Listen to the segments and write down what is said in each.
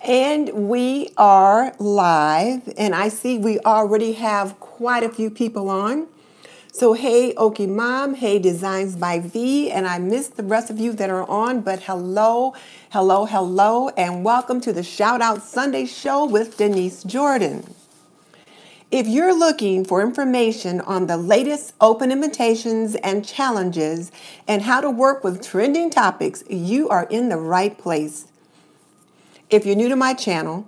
And we are live, and I see we already have quite a few people on. So, hey, Okie Mom, hey, Designs by V, and I missed the rest of you that are on, but hello, hello, hello, and welcome to the Shoutout Sunday Show with Denise Jordan. If you're looking for information on the latest open invitations and challenges and how to work with trending topics, you are in the right place. If you're new to my channel,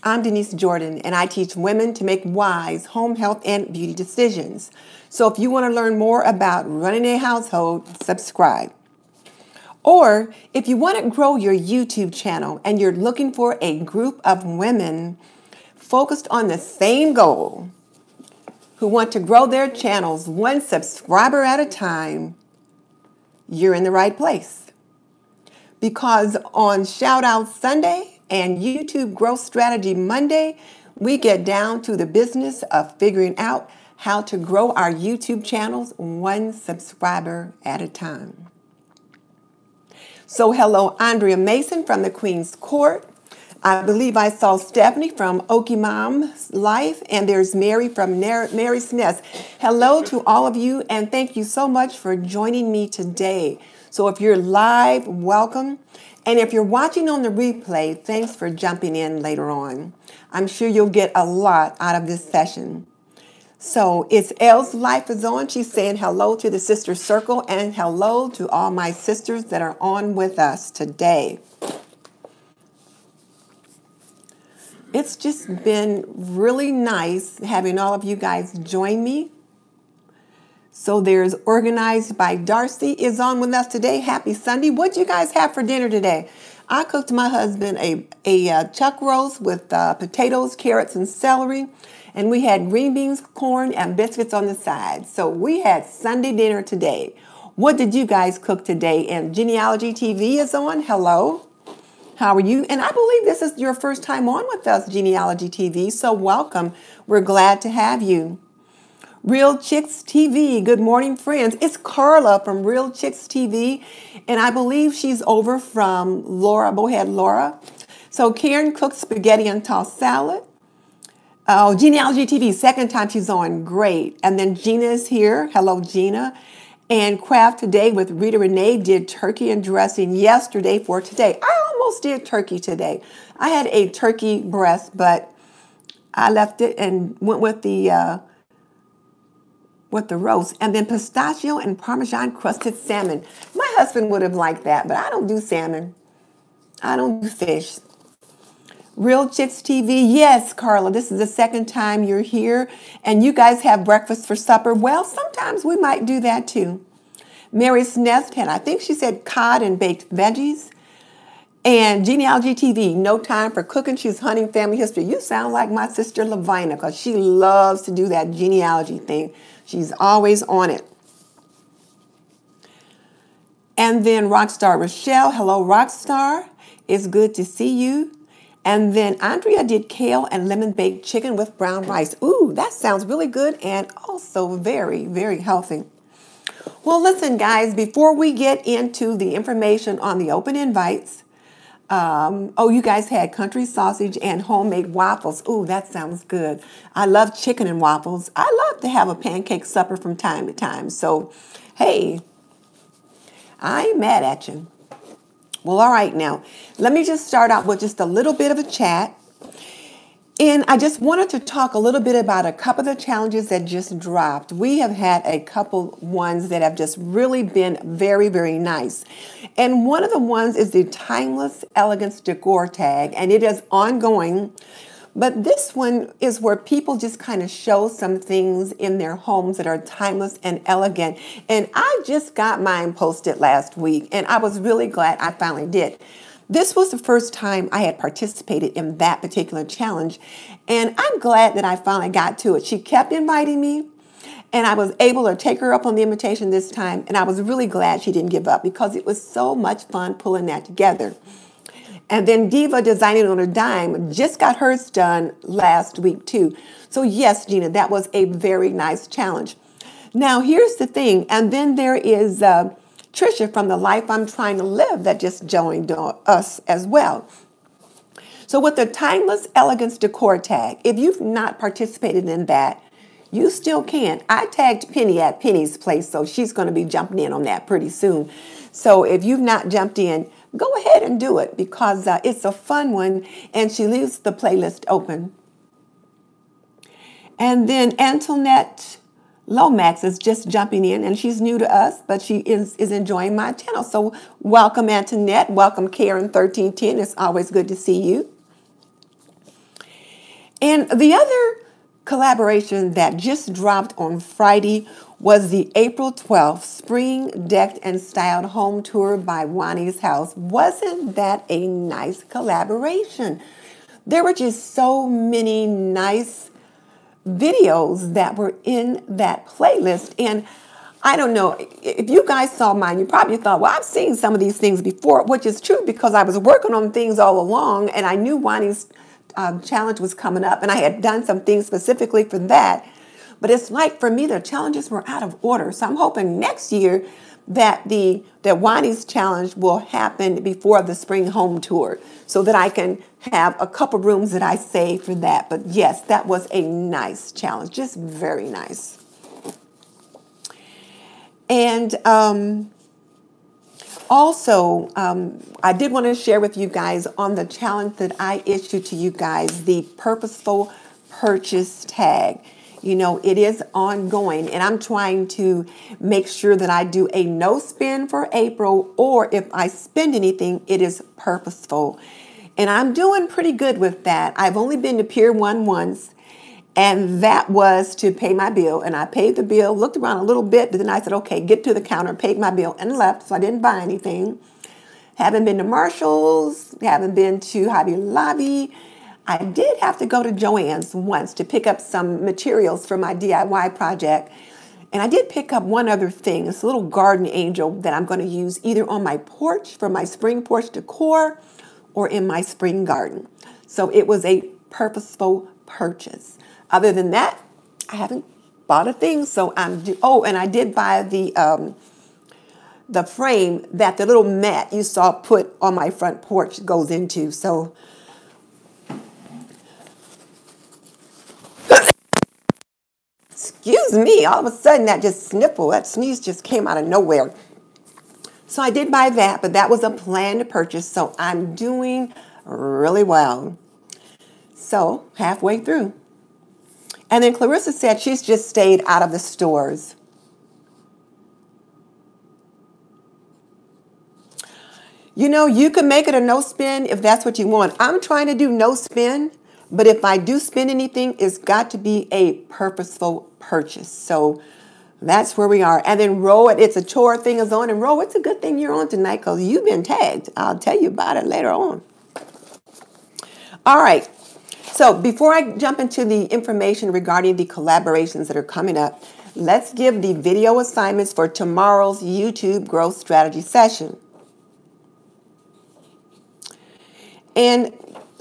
I'm Denise Jordan, and I teach women to make wise home health and beauty decisions. So if you want to learn more about running a household, subscribe. Or if you want to grow your YouTube channel and you're looking for a group of women focused on the same goal, who want to grow their channels one subscriber at a time, you're in the right place. Because on Shoutout Sunday and YouTube Growth Strategy Monday, we get down to the business of figuring out how to grow our YouTube channels one subscriber at a time. So hello, Andrea Mason from the Queen's Court. I believe I saw Stephanie from Okie Mom's Life, and there's Mary from Mary's Nest. Hello to all of you, and thank you so much for joining me today. So if you're live, welcome. And if you're watching on the replay, thanks for jumping in later on. I'm sure you'll get a lot out of this session. So it's Elle's Life is on. She's saying hello to the Sister Circle and hello to all my sisters that are on with us today. It's just been really nice having all of you guys join me. So there's Organized by Darcy is on with us today. Happy Sunday. What'd you guys have for dinner today? I cooked my husband a chuck roast with potatoes, carrots, and celery. And we had green beans, corn, and biscuits on the side. So we had Sunday dinner today. What did you guys cook today? And Genealogy TV is on. Hello. How are you? And I believe this is your first time on with us, Genealogy TV. So welcome. We're glad to have you. Real Chicks TV. Good morning, friends. It's Carla from Real Chicks TV. And I believe she's over from Laura. Go ahead, Laura. So Karen cooked spaghetti and tossed salad. Oh, Genealogy TV, second time she's on. Great. And then Gina is here. Hello, Gina. And Craft Today with Rita Renee did turkey and dressing yesterday for today. I almost did turkey today. I had a turkey breast, but I left it and went with the roast. And then pistachio and Parmesan crusted salmon. My husband would have liked that, but I don't do salmon. I don't do fish. Real Chicks TV, yes, Carla, this is the second time you're here, and you guys have breakfast for supper. Well, sometimes we might do that too. Mary's Nest had, I think she said cod and baked veggies. And Genealogy TV, no time for cooking, she's hunting family history. You sound like my sister Lavina, because she loves to do that genealogy thing. She's always on it. And then Rockstar Rochelle, hello Rockstar, it's good to see you. And then Andrea did kale and lemon baked chicken with brown rice. Ooh, that sounds really good and also very, very healthy. Well, listen, guys, before we get into the information on the open invites, you guys had country sausage and homemade waffles. Ooh, that sounds good. I love chicken and waffles. I love to have a pancake supper from time to time. So, hey, I ain't mad at you. Well, all right, now, let me just start out with just a little bit of a chat. And I just wanted to talk a little bit about a couple of the challenges that just dropped. We have had a couple ones that have just really been very, very nice. And one of the ones is the Timeless Elegance Decor tag, and it is ongoing. But this one is where people just kind of show some things in their homes that are timeless and elegant. And I just got mine posted last week, and I was really glad I finally did. This was the first time I had participated in that particular challenge, and I'm glad that I finally got to it. She kept inviting me, and I was able to take her up on the invitation this time, and I was really glad she didn't give up because it was so much fun pulling that together. And then Diva Designing on a Dime just got hers done last week too. So yes, Gina, that was a very nice challenge. Now here's the thing, and then there is Trisha from The Life I'm Trying to Live that just joined us as well. So with the Timeless Elegance Decor tag, if you've not participated in that, you still can. I tagged Penny at Penny's place, so she's going to be jumping in on that pretty soon. So if you've not jumped in, go ahead and do it because it's a fun one, and she leaves the playlist open. And then Antoinette Lomax is just jumping in, and she's new to us, but she is enjoying my channel. So welcome, Antoinette. Welcome, Karen1310. It's always good to see you. And the other collaboration that just dropped on Friday was the April 12th Spring Decked and Styled Home Tour by Wani's House. Wasn't that a nice collaboration? There were just so many nice videos that were in that playlist. And I don't know, if you guys saw mine, you probably thought, well, I've seen some of these things before, which is true because I was working on things all along and I knew Wani's challenge was coming up and I had done some things specifically for that. But it's like for me, the challenges were out of order. So I'm hoping next year that Wani's challenge will happen before the spring home tour so that I can have a couple rooms that I save for that. But yes, that was a nice challenge, just very nice. And also, I did want to share with you guys on the challenge that I issued to you guys, the purposeful purchase tag. You know, it is ongoing, and I'm trying to make sure that I do a no spend for April, or if I spend anything, it is purposeful. And I'm doing pretty good with that. I've only been to Pier 1 once, and that was to pay my bill. And I paid the bill, looked around a little bit, but then I said, okay, get to the counter, paid my bill, and left, so I didn't buy anything. Haven't been to Marshall's, haven't been to Hobby Lobby. I did have to go to Joann's once to pick up some materials for my DIY project. And I did pick up one other thing, this little garden angel that I'm going to use either on my porch for my spring porch decor or in my spring garden. So it was a purposeful purchase. Other than that, I haven't bought a thing. So and I did buy the frame that the little mat you saw put on my front porch goes into. So excuse me, all of a sudden that sneeze just came out of nowhere. So I did buy that, but that was a planned purchase, so I'm doing really well. So halfway through. And then Clarissa said she's just stayed out of the stores. You know, you can make it a no spend if that's what you want. I'm trying to do no spend. But if I do spend anything, it's got to be a purposeful purchase. So that's where we are. And then Ro, it's a chore thing is on. And Ro, it's a good thing you're on tonight because you've been tagged. I'll tell you about it later on. All right. So before I jump into the information regarding the collaborations that are coming up, let's give the video assignments for tomorrow's YouTube growth strategy session. And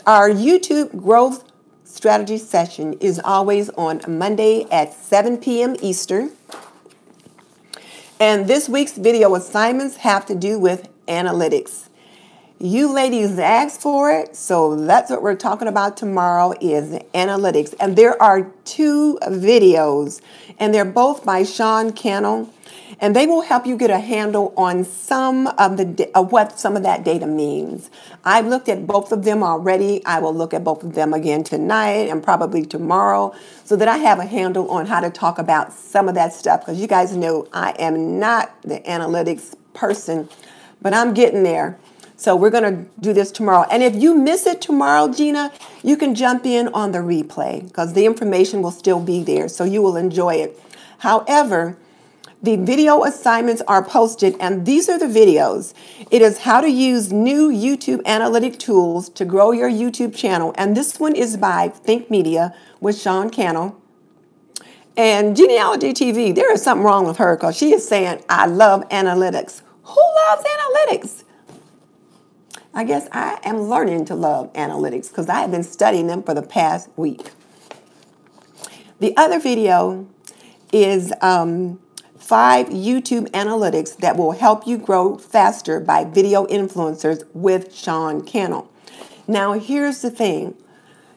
our YouTube growth strategy session is always on Monday at 7 p.m. Eastern. And this week's video assignments have to do with analytics. You ladies asked for it, so that's what we're talking about tomorrow is analytics. And there are 2 videos, and they're both by Sean Cannell. And they will help you get a handle on some of what some of that data means. I've looked at both of them already. I will look at both of them again tonight and probably tomorrow so that I have a handle on how to talk about some of that stuff. Because you guys know I am not the analytics person, but I'm getting there. So we're going to do this tomorrow. And if you miss it tomorrow, Gina, you can jump in on the replay because the information will still be there. So you will enjoy it. However, the video assignments are posted, and these are the videos. It is how to use new YouTube analytic tools to grow your YouTube channel. And this one is by Think Media with Sean Cannell. And Genealogy TV, there is something wrong with her because she is saying, I love analytics. Who loves analytics? I guess I am learning to love analytics because I have been studying them for the past week. The other video is 5 YouTube analytics that will help you grow faster by video influencers with Sean Cannell. Now, here's the thing.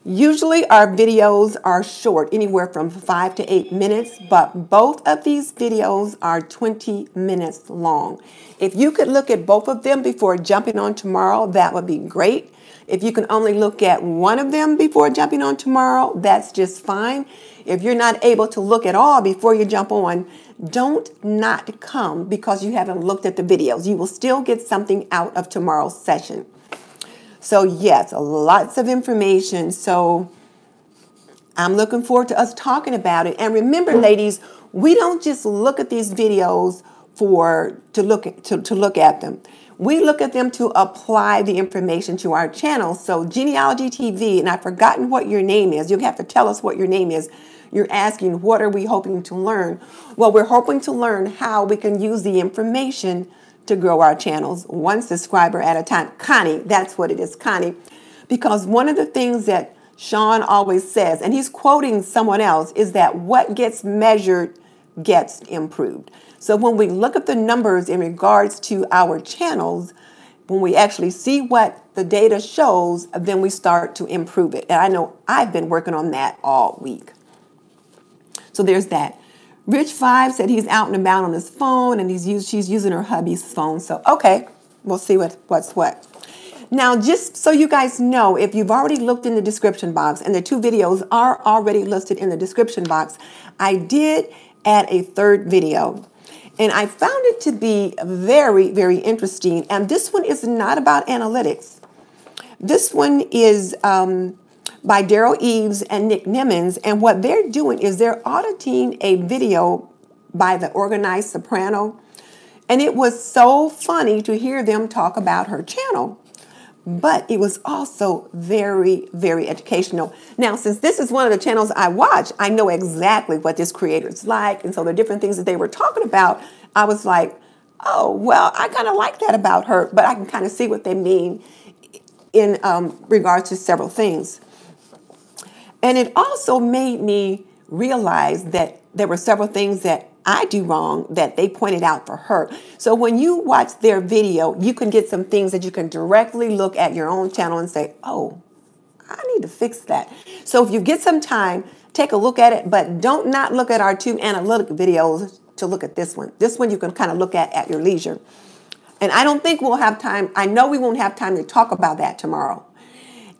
Usually our videos are short, anywhere from 5 to 8 minutes, but both of these videos are 20 minutes long. If you could look at both of them before jumping on tomorrow, that would be great. If you can only look at one of them before jumping on tomorrow, that's just fine. If you're not able to look at all before you jump on, don't not come because you haven't looked at the videos. You will still get something out of tomorrow's session. So yes, lots of information. So I'm looking forward to us talking about it. And remember, ladies, we don't just look at these videos to look at them. We look at them to apply the information to our channel. So Genealogy TV, and I've forgotten what your name is. You have to tell us what your name is. You're asking, what are we hoping to learn? Well, we're hoping to learn how we can use the information to grow our channels one subscriber at a time. Connie, that's what it is, Connie. Because one of the things that Sean always says, and he's quoting someone else, is that what gets measured gets improved. So when we look at the numbers in regards to our channels, when we actually see what the data shows, then we start to improve it. And I know I've been working on that all week. So there's that. Rich Five said he's out and about on his phone, and she's using her hubby's phone. So, okay, we'll see what's what. Now, just so you guys know, if you've already looked in the description box, and the two videos are already listed in the description box, I did add a third video. And I found it to be very, very interesting. And this one is not about analytics. This one is by Daryl Eves and Nick Nimmons, and what they're doing is they're auditing a video by the Organized Soprano, and it was so funny to hear them talk about her channel, but it was also very, very educational. Now, since this is one of the channels I watch, I know exactly what this creator's like, and so the different things that they were talking about, I was like, oh, well, I kind of like that about her, but I can kind of see what they mean in regards to several things. And it also made me realize that there were several things that I do wrong that they pointed out for her. So when you watch their video, you can get some things that you can directly look at your own channel and say, oh, I need to fix that. So if you get some time, take a look at it, but don't not look at our two analytic videos to look at this one. This one you can kind of look at your leisure. And I don't think we'll have time. I know we won't have time to talk about that tomorrow.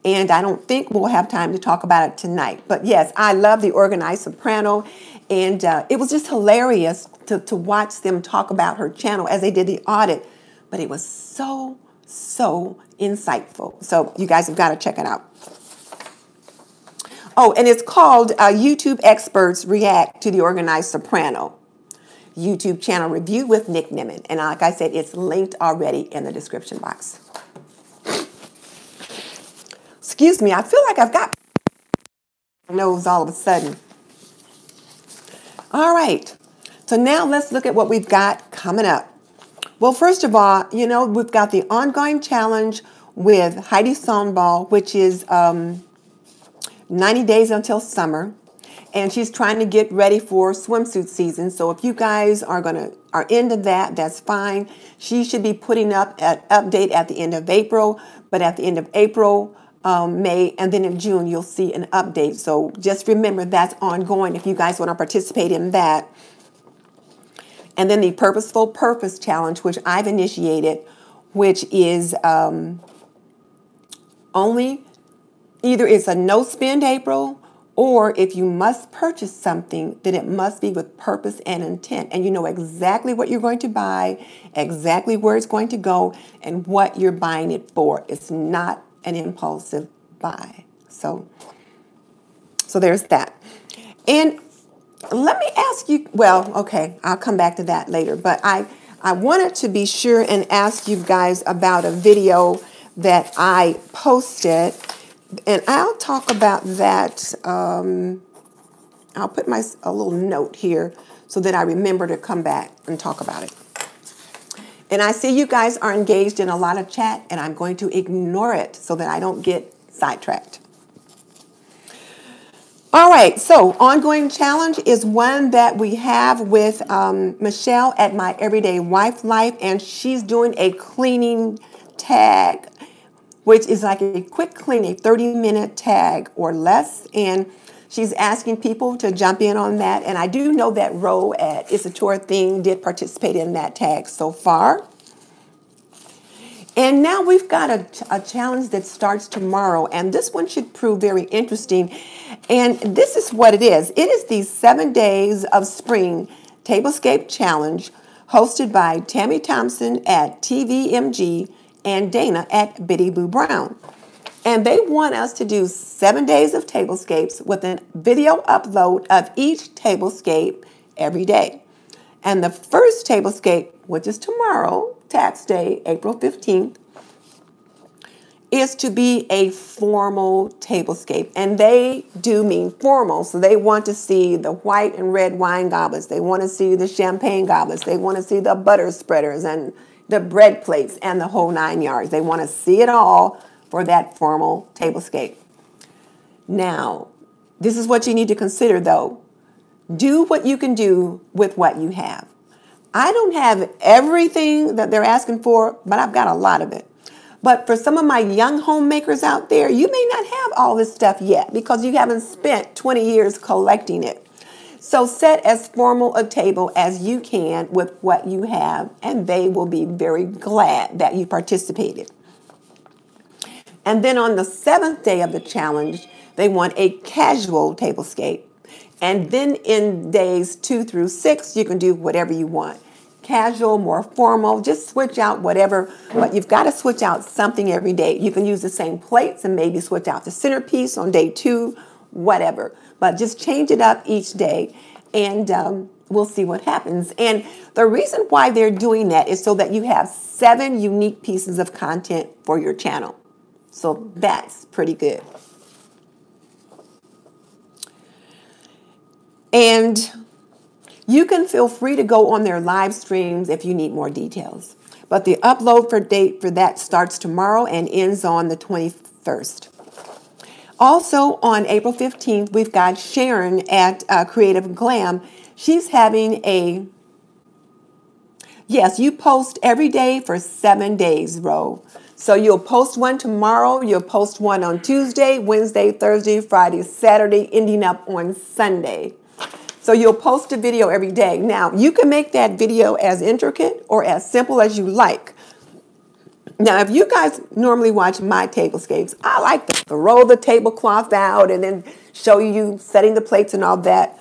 And I don't think we'll have time to talk about it tonight. But yes, I love the Organized Soprano. And it was just hilarious to watch them talk about her channel as they did the audit. But it was so, so insightful. So you guys have got to check it out. Oh, and it's called YouTube Experts React to the Organized Soprano YouTube channel review with Nick Nimmons. And like I said, it's linked already in the description box. Excuse me, I feel like I've got my nose all of a sudden. All right, so now let's look at what we've got coming up. Well, first of all, you know, we've got the ongoing challenge with Heidi Sonball, which is 90 days until summer. And she's trying to get ready for swimsuit season. So if you guys are into that, that's fine. She should be putting up an update at the end of April, but at the end of April, May, and then in June, you'll see an update. So just remember that's ongoing if you guys want to participate in that. And then the Purposeful Purpose Challenge, which I've initiated, which is only either it's a no spend April, or if you must purchase something, then it must be with purpose and intent. And you know exactly what you're going to buy, exactly where it's going to go, and what you're buying it for. It's not an impulsive buy. So there's that. And let me ask you, well, okay, I'll come back to that later. But I wanted to be sure and ask you guys about a video that I posted. And I'll talk about that. I'll put a little note here so that I remember to come back and talk about it. And I see you guys are engaged in a lot of chat, and I'm going to ignore it so that I don't get sidetracked. All right, so ongoing challenge is one that we have with Michelle at My Everyday Wife Life, and she's doing a cleaning tag which is like a quick clean, a 30-minute tag or less. And she's asking people to jump in on that. And I do know that Ro at It's a Tour Thing did participate in that tag so far. And now we've got a challenge that starts tomorrow, and this one should prove very interesting. And this is what it is. It is the 7 Days of Spring Tablescape Challenge, hosted by Tammy Thompson at TVMG and Dana at Bitty Boo Brown. And they want us to do 7 days of tablescapes with a video upload of each tablescape every day. And the first tablescape, which is tomorrow, Tax Day, April 15th, is to be a formal tablescape. And they do mean formal. So they want to see the white and red wine goblets. They want to see the champagne goblets. They want to see the butter spreaders and the bread plates and the whole 9 yards. They want to see it all for that formal tablescape. Now, this is what you need to consider, though. Do what you can do with what you have. I don't have everything that they're asking for, but I've got a lot of it. But for some of my young homemakers out there, you may not have all this stuff yet because you haven't spent 20 years collecting it. So set as formal a table as you can with what you have, and they will be very glad that you participated. And then on the 7th day of the challenge, they want a casual tablescape. And then in days 2 through 6, you can do whatever you want. Casual, more formal, just switch out whatever, but you've got to switch out something every day. You can use the same plates and maybe switch out the centerpiece on day 2, whatever. But just change it up each day, and we'll see what happens. And the reason why they're doing that is so that you have 7 unique pieces of content for your channel. So that's pretty good. And you can feel free to go on their live streams if you need more details. But the upload date for that starts tomorrow and ends on the 21st. Also on April 15th, we've got Sharon at Creative Glam. She's having a, yes, you post every day for 7 days, Ro. So you'll post one tomorrow, you'll post one on Tuesday, Wednesday, Thursday, Friday, Saturday, ending up on Sunday. So you'll post a video every day. Now, you can make that video as intricate or as simple as you like. Now, if you guys normally watch my tablescapes, I like to roll the tablecloth out and then show you setting the plates and all that.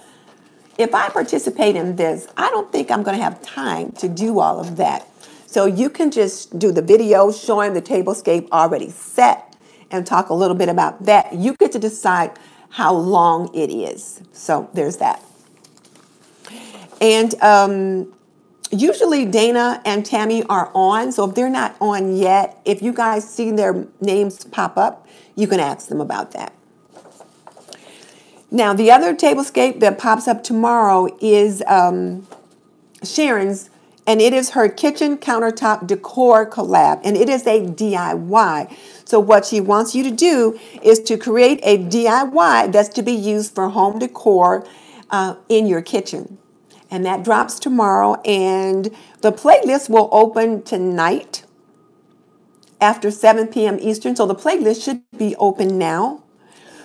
If I participate in this, I don't think I'm going to have time to do all of that. So you can just do the video showing the tablescape already set and talk a little bit about that. You get to decide how long it is. So there's that. And usually Dana and Tammy are on. So if they're not on yet, if you guys see their names pop up, you can ask them about that. Now, the other tablescape that pops up tomorrow is Sharon's, and it is her kitchen countertop decor collab, and it is a DIY. So what she wants you to do is to create a DIY that's to be used for home decor in your kitchen. And that drops tomorrow, and the playlist will open tonight after 7 p.m. Eastern. So the playlist should be open now.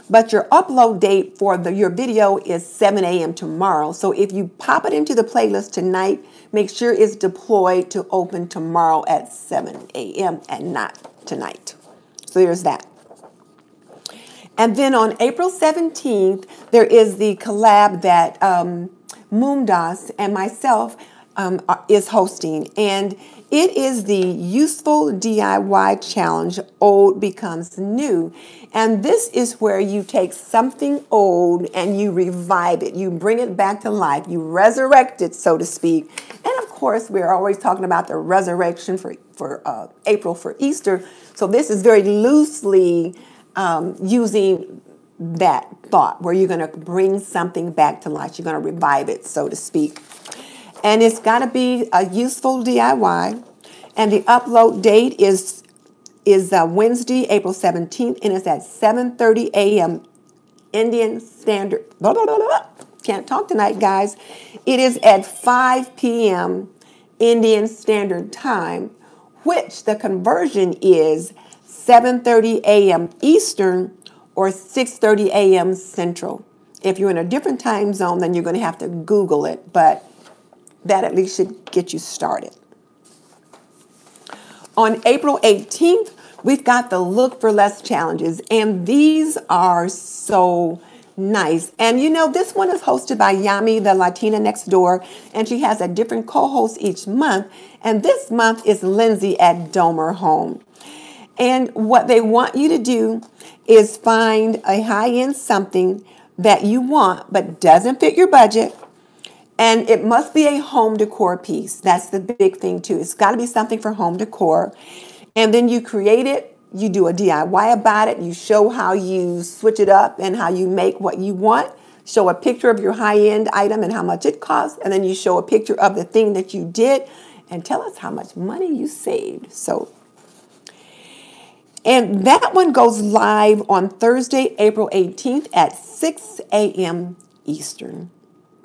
But your upload date for your video is 7 a.m. tomorrow. So if you pop it into the playlist tonight, make sure it's deployed to open tomorrow at 7 a.m. and not tonight. So there's that. And then on April 17th, there is the collab that Moomdas and myself is hosting. And it is the Useful DIY Challenge, Old Becomes New. And this is where you take something old and you revive it. You bring it back to life. You resurrect it, so to speak. And of course, we're always talking about the resurrection for April for Easter. So this is very loosely using that thought where you're going to bring something back to life. You're going to revive it, so to speak. And it's got to be a useful DIY. And the upload date is Wednesday, April 17th, and it's at 7:30 a.m. Indian Standard. Can't talk tonight, guys. It is at 5 p.m. Indian Standard Time, which the conversion is 7:30 a.m. Eastern or 6:30 a.m. Central. If you're in a different time zone, then you're going to have to Google it, but that at least should get you started. On April 18th, we've got the Look for Less challenges, and these are so nice. And you know, this one is hosted by Yami, the Latina next door, and she has a different co-host each month. And this month is Lindsay at Domer Home. And what they want you to do is find a high-end something that you want but doesn't fit your budget. And it must be a home decor piece. That's the big thing too. It's got to be something for home decor. And then you create it. You do a DIY about it. You show how you switch it up and how you make what you want. Show a picture of your high-end item and how much it costs. And then you show a picture of the thing that you did and tell us how much money you saved. And that one goes live on Thursday, April 18th at 6 a.m. Eastern.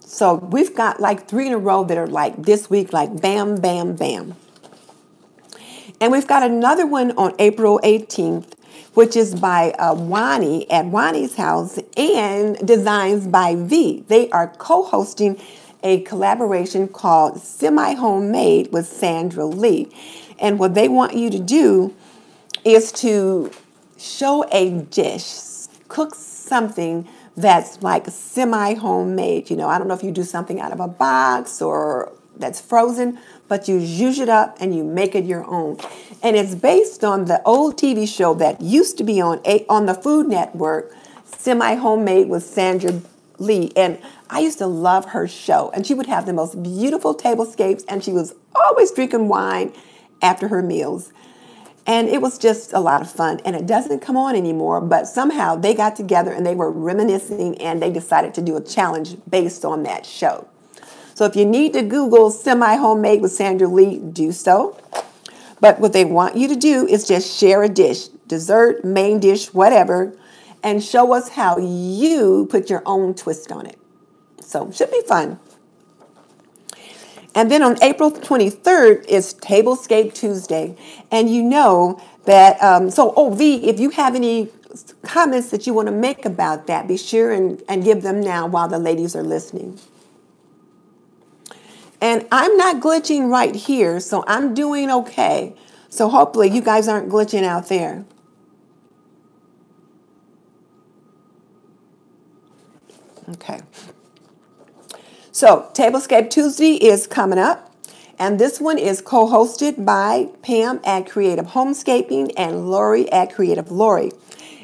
So we've got like 3 in a row that are like this week, like bam, bam, bam. And we've got another one on April 18th, which is by Wani at Wani's house and Designs by V. They are co-hosting a collaboration called Semi-Homemade with Sandra Lee. And what they want you to do is to show a dish, cook something that's like semi-homemade. You know, I don't know if you do something out of a box or that's frozen, but you zhuzh it up and you make it your own. And it's based on the old TV show that used to be on the Food Network, Semi-Homemade with Sandra Lee. And I used to love her show. And she would have the most beautiful tablescapes, and she was always drinking wine after her meals. And it was just a lot of fun. And it doesn't come on anymore, but somehow they got together and they were reminiscing and they decided to do a challenge based on that show. So if you need to Google Semi-Homemade with Sandra Lee, do so. But what they want you to do is just share a dish, dessert, main dish, whatever, and show us how you put your own twist on it. So it should be fun. And then on April 23rd is Tablescape Tuesday. And you know that, V, if you have any comments that you want to make about that, be sure and give them now while the ladies are listening. And I'm not glitching right here, so I'm doing okay. So hopefully you guys aren't glitching out there. Okay. So Tablescape Tuesday is coming up, and this one is co-hosted by Pam at Creative Homescaping and Lori at Creative Lori.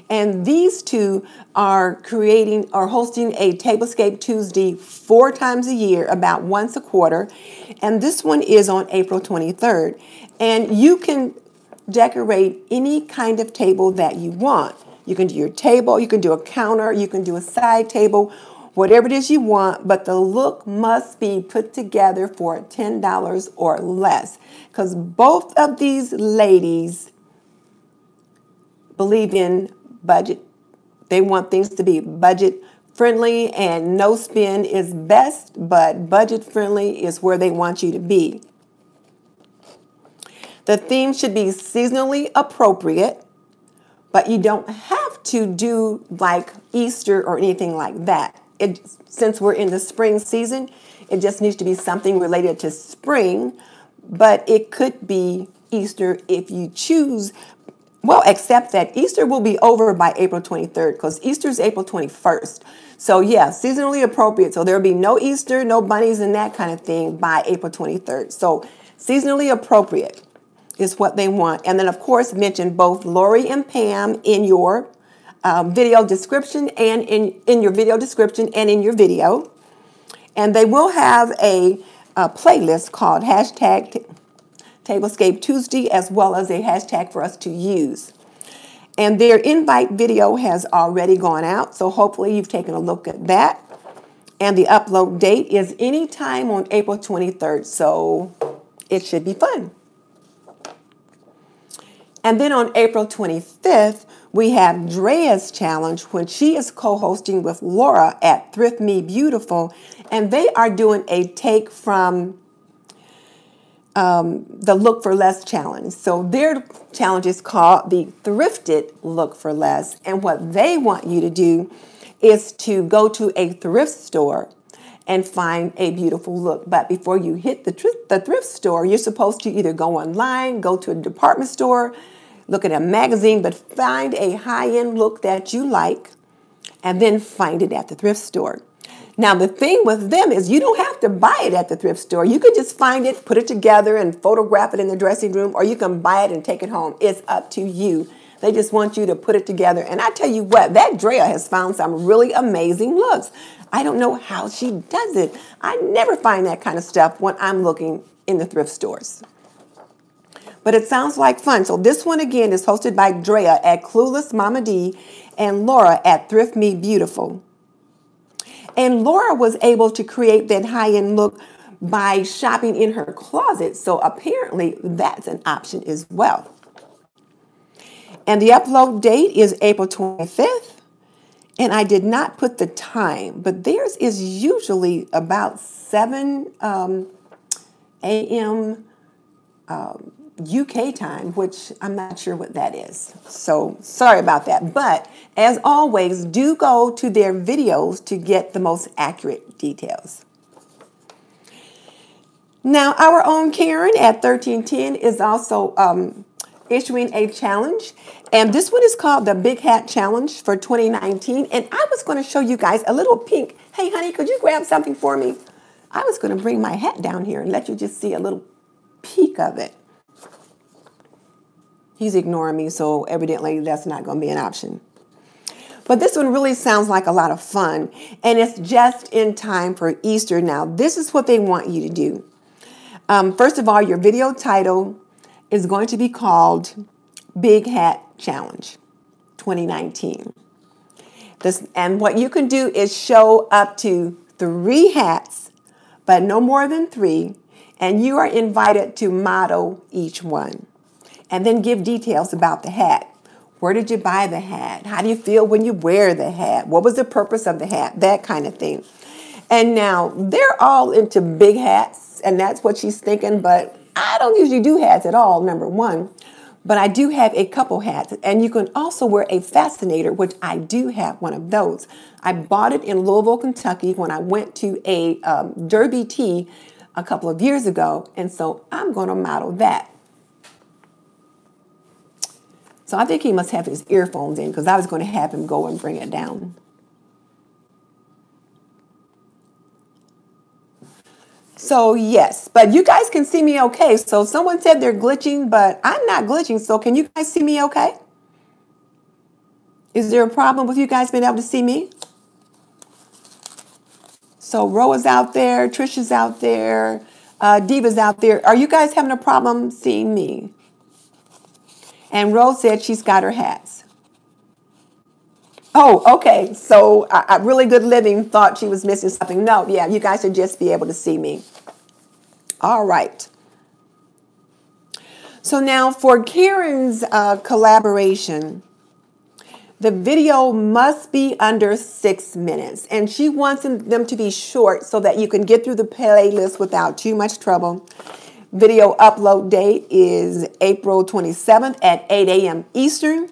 And these two are hosting a Tablescape Tuesday 4 times a year, about once a quarter. And this one is on April 23rd. And you can decorate any kind of table that you want. You can do your table, you can do a counter, you can do a side table, whatever it is you want, but the look must be put together for $10 or less. Because both of these ladies believe in budget. They want things to be budget friendly, and no spin is best, but budget friendly is where they want you to be. The theme should be seasonally appropriate, but you don't have to do like Easter or anything like that. Since we're in the spring season, it just needs to be something related to spring, but it could be Easter if you choose. Well, except that Easter will be over by April 23rd because Easter is April 21st. So yeah, seasonally appropriate. So there'll be no Easter, no bunnies and that kind of thing by April 23rd. So seasonally appropriate is what they want. And then of course, mention both Lori and Pam in your video description and in your video description and in your video. And they will have a playlist called #Tablescape Tuesday, as well as a hashtag for us to use. And their invite video has already gone out, so hopefully you've taken a look at that. And the upload date is anytime on April 23rd, so it should be fun. And then on April 25th, we have Drea's Challenge, when she is co-hosting with Laura at Thrift Me Beautiful, and they are doing a take from the Look for Less challenge. So their challenge is called the Thrifted Look for Less. And what they want you to do is to go to a thrift store and find a beautiful look. But before you hit the thrift store, you're supposed to either go online, go to a department store, look at a magazine, but find a high-end look that you like, and then find it at the thrift store. Now, the thing with them is you don't have to buy it at the thrift store. You can just find it, put it together, and photograph it in the dressing room, or you can buy it and take it home. It's up to you. They just want you to put it together. And I tell you what, that Drea has found some really amazing looks. I don't know how she does it. I never find that kind of stuff when I'm looking in the thrift stores. But it sounds like fun. So this one, again, is hosted by Drea at Clueless Mama D and Laura at Thrift Me Beautiful. And Laura was able to create that high-end look by shopping in her closet. So apparently that's an option as well. And the upload date is April 25th. And I did not put the time, but theirs is usually about 7 a.m. UK time, which I'm not sure what that is. So sorry about that. But as always, do go to their videos to get the most accurate details. Now, our own Karen at 1310 is also issuing a challenge. And this one is called the Big Hat Challenge for 2019. And I was going to show you guys a little pink. Hey, honey, could you grab something for me? I was going to bring my hat down here and let you just see a little peek of it. He's ignoring me, so evidently that's not going to be an option. But this one really sounds like a lot of fun, and it's just in time for Easter now. This is what they want you to do. First of all, your video title is going to be called Big Hat Challenge 2019. And what you can do is show up to 3 hats, but no more than 3, and you are invited to model each one. And then give details about the hat. Where did you buy the hat? How do you feel when you wear the hat? What was the purpose of the hat? That kind of thing. And now, they're all into big hats, and that's what she's thinking, but I don't usually do hats at all, number one. But I do have a couple hats, and you can also wear a fascinator, which I do have one of those. I bought it in Louisville, Kentucky when I went to a Derby tea a couple of years ago, and so I'm going to model that. So I think he must have his earphones in because I was going to have him go and bring it down. So yes, but you guys can see me okay. So someone said they're glitching, but I'm not glitching. So can you guys see me okay? Is there a problem with you guys being able to see me? So Roa's out there, Trisha's out there, Diva's out there. Are you guys having a problem seeing me? And Rose said she's got her hats. Oh, okay. So a really good living thought she was missing something. No, yeah, you guys should just be able to see me. All right. So now for Karen's collaboration, the video must be under 6 minutes. And she wants them to be short so that you can get through the playlist without too much trouble. Video upload date is April 27th at 8 a.m. Eastern.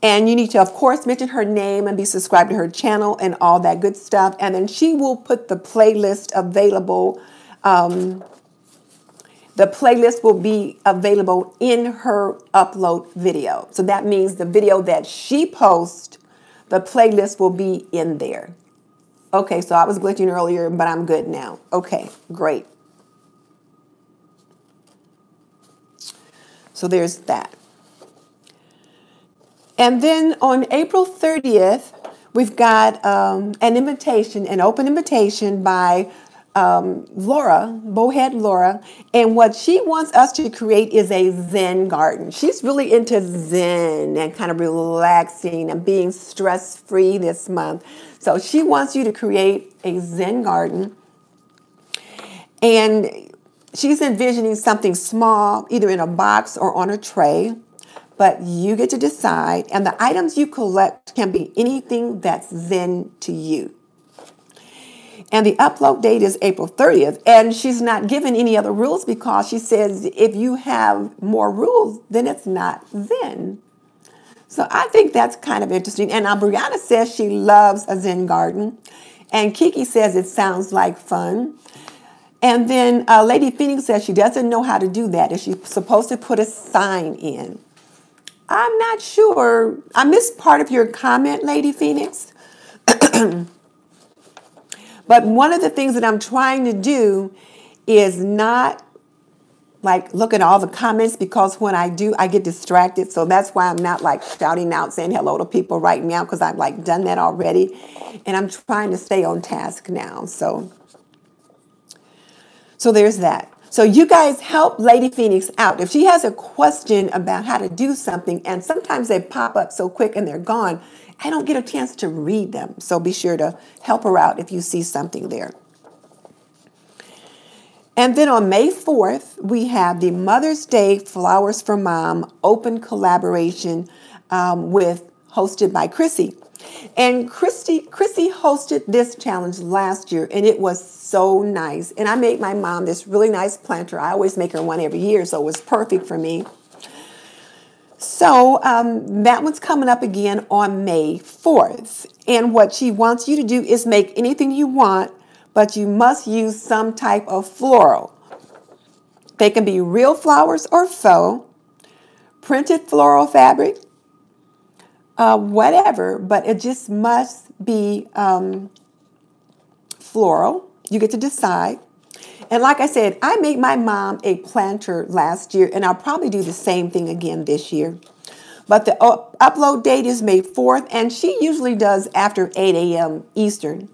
And you need to, of course, mention her name and be subscribed to her channel and all that good stuff. And then she will put the playlist available. The playlist will be available in her upload video. So that means the video that she posts, the playlist will be in there. Okay, so I was glitching earlier, but I'm good now. Okay, great. So there's that. And then on April 30th, we've got an open invitation by Laura, Bowhead Laura. And what she wants us to create is a Zen garden. She's really into Zen and kind of relaxing and being stress-free this month. So she wants you to create a Zen garden. And she's envisioning something small, either in a box or on a tray, but you get to decide. And the items you collect can be anything that's Zen to you. And the upload date is April 30th. And she's not given any other rules because she says if you have more rules, then it's not Zen. So I think that's kind of interesting. And Brianna says she loves a Zen garden. And Kiki says it sounds like fun. And then Lady Phoenix says she doesn't know how to do that. Is she supposed to put a sign in? I'm not sure. I missed part of your comment, Lady Phoenix. But one of the things that I'm trying to do is not like look at all the comments, because when I do, I get distracted. So that's why I'm not like shouting out, saying hello to people right now, because I've like done that already. And I'm trying to stay on task now. So there's that. So you guys help Lady Phoenix out. If she has a question about how to do something, and sometimes they pop up so quick and they're gone, I don't get a chance to read them. So be sure to help her out if you see something there. And then on May 4th, we have the Mother's Day Flowers for Mom open collaboration hosted by Chrissy. And Chrissy hosted this challenge last year, and it was so nice. And I made my mom this really nice planter. I always make her one every year, so it was perfect for me. So that one's coming up again on May 4th. And what she wants you to do is make anything you want, but you must use some type of floral. They can be real flowers or faux, printed floral fabric, whatever, but it just must be floral. You get to decide. And like I said, I made my mom a planter last year, and I'll probably do the same thing again this year. But the upload date is May 4th, and she usually does after 8 a.m. Eastern.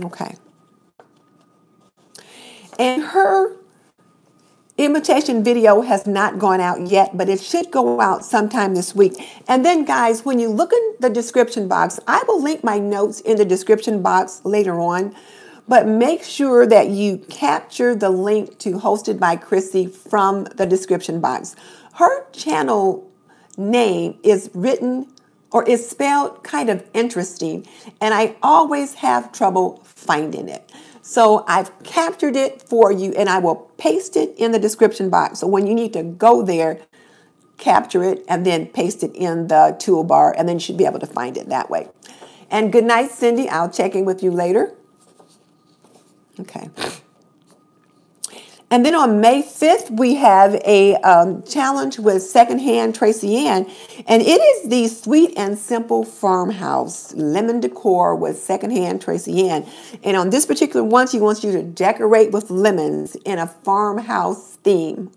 Okay. And her invitation video has not gone out yet, but it should go out sometime this week. And then, guys, when you look in the description box, I will link my notes in the description box later on, but make sure that you capture the link to Hosted by Chrissy from the description box. Her channel name is written or is spelled kind of interesting, and I always have trouble finding it. So I've captured it for you, and I will paste it in the description box. So when you need to go there, capture it and then paste it in the toolbar, and then you should be able to find it that way. And good night, Cindy. I'll check in with you later. Okay. And then on May 5th, we have a challenge with Secondhand Tracy Ann. And it is the Sweet and Simple Farmhouse Lemon Decor with Secondhand Tracy Ann. And on this particular one, she wants you to decorate with lemons in a farmhouse theme.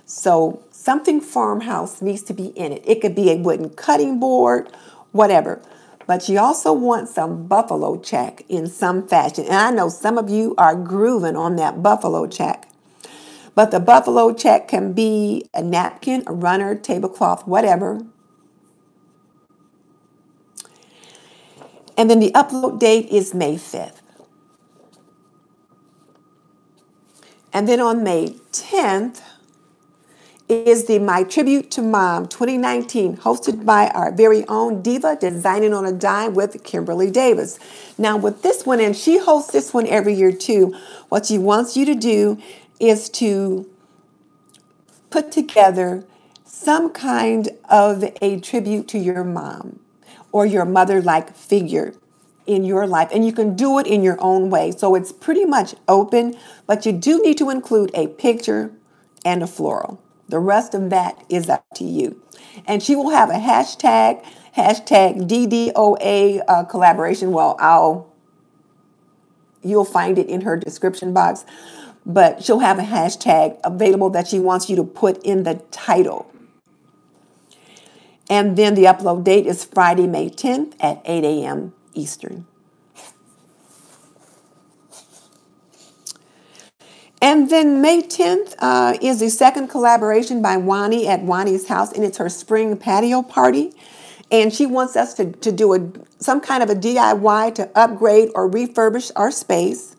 So something farmhouse needs to be in it. It could be a wooden cutting board, whatever. But you also want some buffalo check in some fashion. And I know some of you are grooving on that buffalo check. But the buffalo check can be a napkin, a runner, tablecloth, whatever. And then the upload date is May 5th. And then on May 10th, is the My Tribute to Mom 2019, hosted by our very own diva, Designing on a Dime with Kimberly Davis. Now with this one, and she hosts this one every year too, what she wants you to do is to put together some kind of a tribute to your mom or your mother-like figure in your life. And you can do it in your own way. So it's pretty much open, but you do need to include a picture and a floral. The rest of that is up to you. And she will have a hashtag DDOA collaboration. Well, you'll find it in her description box. But she'll have a hashtag available that she wants you to put in the title. And then the upload date is Friday, May 10th at 8 a.m. Eastern. And then May 10th is the second collaboration by Wani at Wani's house, and it's her spring patio party. And she wants us to do some kind of a DIY to upgrade or refurbish our space.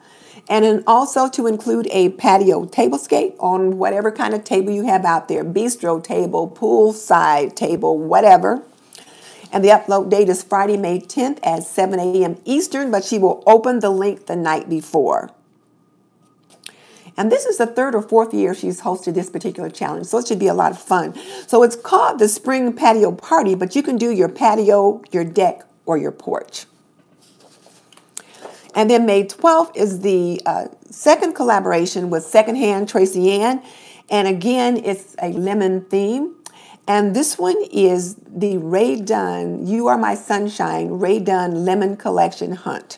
And then also to include a patio tablescape on whatever kind of table you have out there, bistro table, poolside table, whatever. And the upload date is Friday, May 10th at 7 a.m. Eastern, but she will open the link the night before. And this is the third or fourth year she's hosted this particular challenge, so it should be a lot of fun. So it's called the Spring Patio Party, but you can do your patio, your deck, or your porch. And then May 12th is the second collaboration with Secondhand Tracy Ann. And again, it's a lemon theme. And this one is the Ray Dunn, You Are My Sunshine, Ray Dunn Lemon Collection Hunt.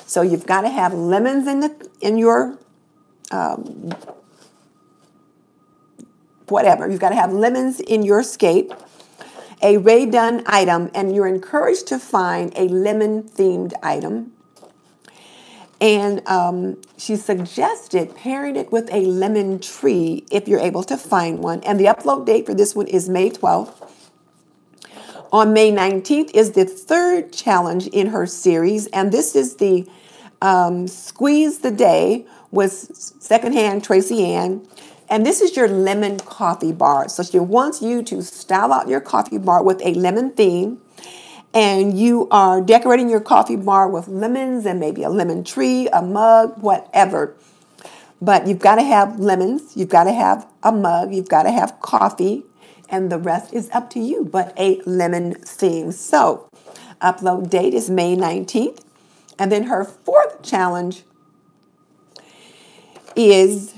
So you've got to have lemons in your, whatever. You've got to have lemons in your scape, a Ray Dunn item, and you're encouraged to find a lemon-themed item. And she suggested pairing it with a lemon tree if you're able to find one. And the upload date for this one is May 12th. On May 19th is the third challenge in her series. And this is the Squeeze the Day with Secondhand Tracy Ann. And this is your lemon coffee bar. So she wants you to style out your coffee bar with a lemon theme. And you are decorating your coffee bar with lemons and maybe a lemon tree, a mug, whatever. But you've got to have lemons, you've got to have a mug, you've got to have coffee, and the rest is up to you, but a lemon theme. So, upload date is May 19th. And then her fourth challenge is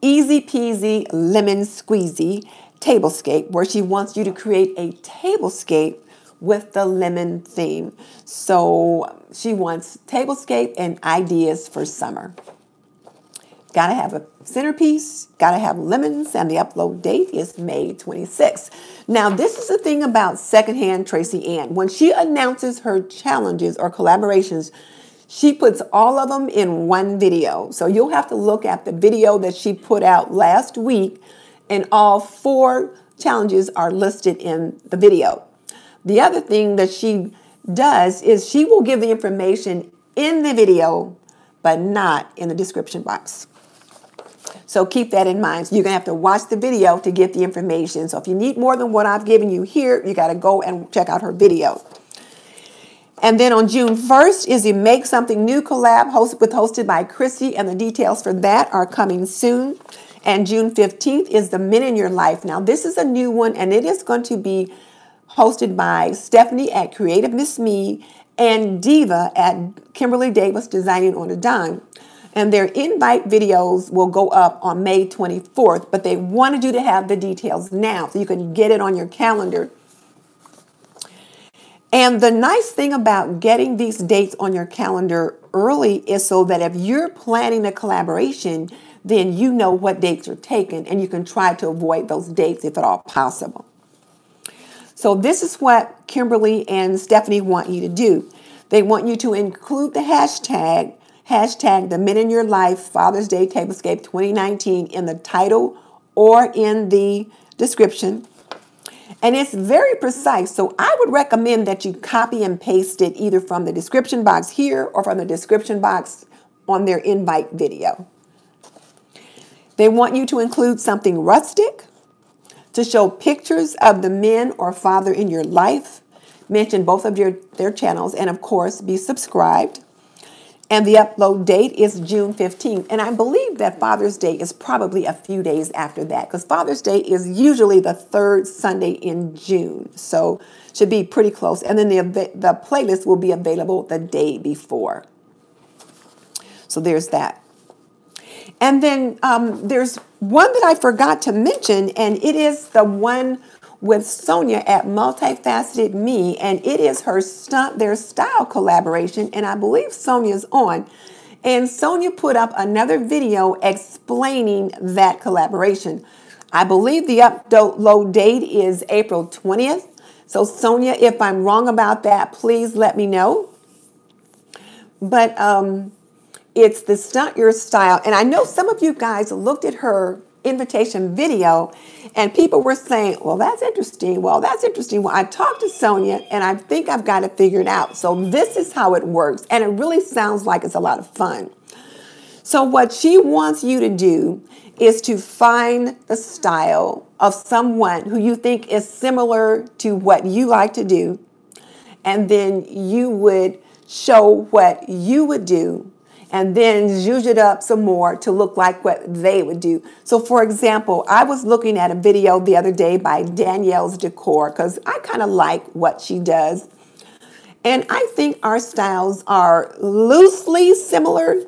Easy Peasy Lemon Squeezy Tablescape, where she wants you to create a tablescape with the lemon theme. So she wants tablescape and ideas for summer. Got to have a centerpiece, got to have lemons, and the upload date is May 26th. Now, this is the thing about Secondhand Tracy Ann. When she announces her challenges or collaborations, she puts all of them in one video. So you'll have to look at the video that she put out last week, and all 4 challenges are listed in the video. The other thing that she does is she will give the information in the video, but not in the description box. So keep that in mind. So you're going to have to watch the video to get the information. So if you need more than what I've given you here, you got to go and check out her video. And then on June 1st is the Make Something New collab hosted by Chrissy, and the details for that are coming soon. And June 15th is the Men in Your Life. Now, this is a new one, and it is going to be hosted by Stephanie at Creative Miss Me and Diva at Kimberly Davis Designing on a Dime. And their invite videos will go up on May 24th, but they wanted you to have the details now so you can get it on your calendar. And the nice thing about getting these dates on your calendar early is so that if you're planning a collaboration, then you know what dates are taken and you can try to avoid those dates if at all possible. So this is what Kimberly and Stephanie want you to do. They want you to include the hashtag the Men in Your Life Father's Day Tablescape 2019 in the title or in the description. And it's very precise, so I would recommend that you copy and paste it either from the description box here or from the description box on their invite video. They want you to include something rustic, to show pictures of the men or father in your life, mention both of their channels, and of course be subscribed. And the upload date is June 15th. And I believe that Father's Day is probably a few days after that, because Father's Day is usually the 3rd Sunday in June. So should be pretty close. And then the playlist will be available the day before. So there's that. And then there's one that I forgot to mention, and it is the one with Sonia at Multifaceted Me, and it is their style collaboration, and I believe Sonia's on. And Sonia put up another video explaining that collaboration. I believe the upload date is April 20th. So Sonia, if I'm wrong about that, please let me know. But it's the Stunt Your Style. And I know some of you guys looked at her invitation video and people were saying, well, that's interesting. Well, that's interesting. Well, I talked to Sonia and I think I've got it figured out. So this is how it works. And it really sounds like it's a lot of fun. So what she wants you to do is to find the style of someone who you think is similar to what you like to do. and then you would show what you would do, and then zhuzh it up some more to look like what they would do. So for example, I was looking at a video the other day by Danielle's Decor because I kind of like what she does. And I think our styles are loosely similar.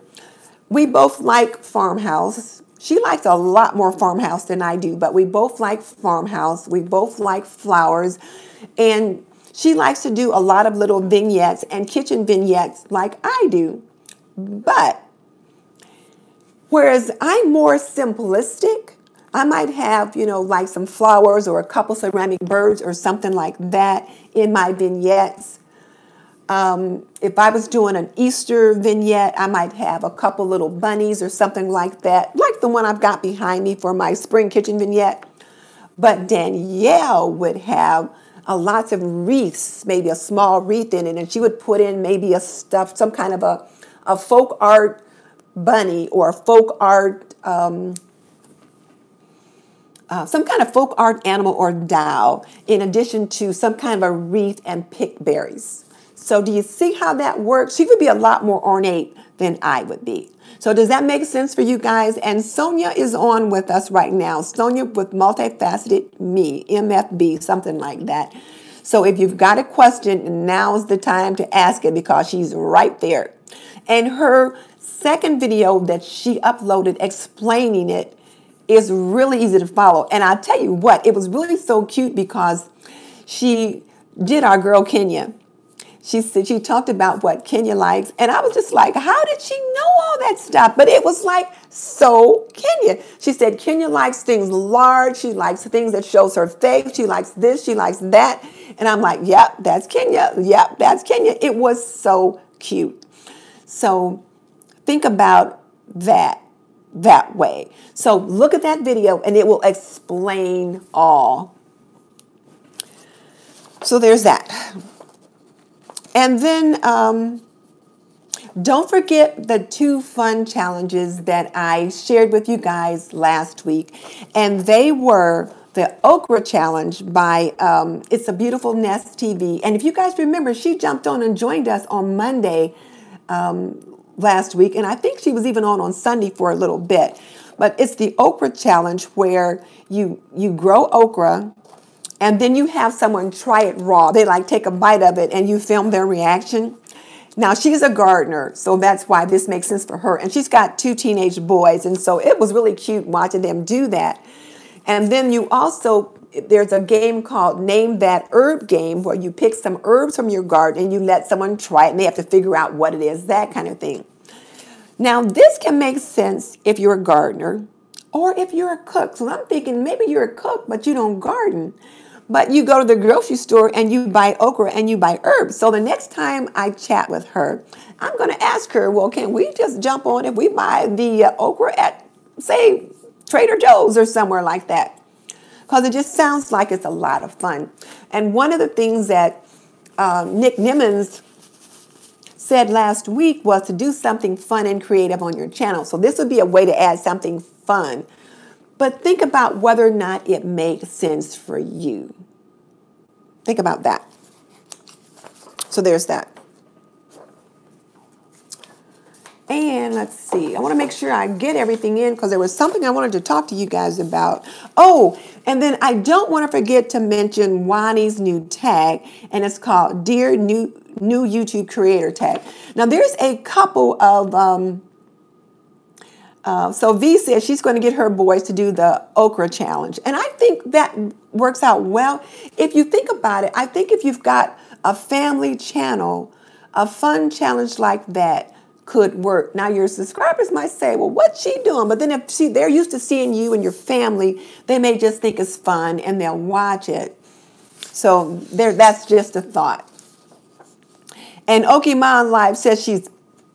We both like farmhouse. She likes a lot more farmhouse than I do, but we both like farmhouse. We both like flowers. And she likes to do a lot of little vignettes and kitchen vignettes like I do. But whereas I'm more simplistic, I might have, like some flowers or a couple ceramic birds or something like that in my vignettes. If I was doing an Easter vignette, I might have a couple little bunnies or something like that, like the one I've got behind me for my spring kitchen vignette. But Danielle would have lots of wreaths, maybe a small wreath in it, and she would put in maybe some kind of a folk art bunny or a folk art, some kind of folk art animal or doll, in addition to some kind of a wreath and pick berries. So do you see how that works? She would be a lot more ornate than I would be. So does that make sense for you guys? And Sonia is on with us right now. Sonia with Multifaceted Me, MFB, something like that. So if you've got a question, now's the time to ask it because she's right there. And her second video that she uploaded explaining it is really easy to follow. And I'll tell you what, it was really so cute because she did our girl Kenya. She said she talked about what Kenya likes, and I was just like, how did she know all that stuff? But it was like so Kenya. She said Kenya likes things large. She likes things that shows her face. She likes this. She likes that. And I'm like, yep, that's Kenya. Yep, that's Kenya. It was so cute. So think about that way. So look at that video, and it will explain all. So there's that. And then don't forget the 2 fun challenges that I shared with you guys last week. And they were the Okra Challenge by It's a Beautiful Nest TV. And if you guys remember, she jumped on and joined us on Monday last week. And I think she was even on Sunday for a little bit. But it's the Okra Challenge where you grow okra, and then you have someone try it raw. They take a bite of it and you film their reaction. Now she's a gardener, so that's why this makes sense for her. And she's got 2 teenage boys. And so it was really cute watching them do that. And then there's a game called Name That Herb Game where you pick some herbs from your garden and you let someone try it and they have to figure out what it is, that kind of thing. Now this can make sense if you're a gardener or if you're a cook. So I'm thinking maybe you're a cook, but you don't garden. But you go to the grocery store and you buy okra and you buy herbs. So the next time I chat with her, I'm going to ask her, well, can we just jump on if we buy the okra at, say, Trader Joe's or somewhere like that? Because it just sounds like it's a lot of fun. And one of the things that Nick Nimmons said last week was to do something fun and creative on your channel. So this would be a way to add something fun. But think about whether or not it makes sense for you. Think about that. So there's that. And let's see. I want to make sure I get everything in because there was something I wanted to talk to you guys about. Oh, and then I don't want to forget to mention Wani's new tag, and it's called Dear New YouTube Creator Tag. Now there's a couple of so V says she's going to get her boys to do the okra challenge. And I think that works out well. If you think about it, I think if you've got a family channel, a fun challenge like that could work. Now your subscribers might say, well, what's she doing? But then if they're used to seeing you and your family, they may just think it's fun and they'll watch it. So that's just a thought. And Okimon Live says she's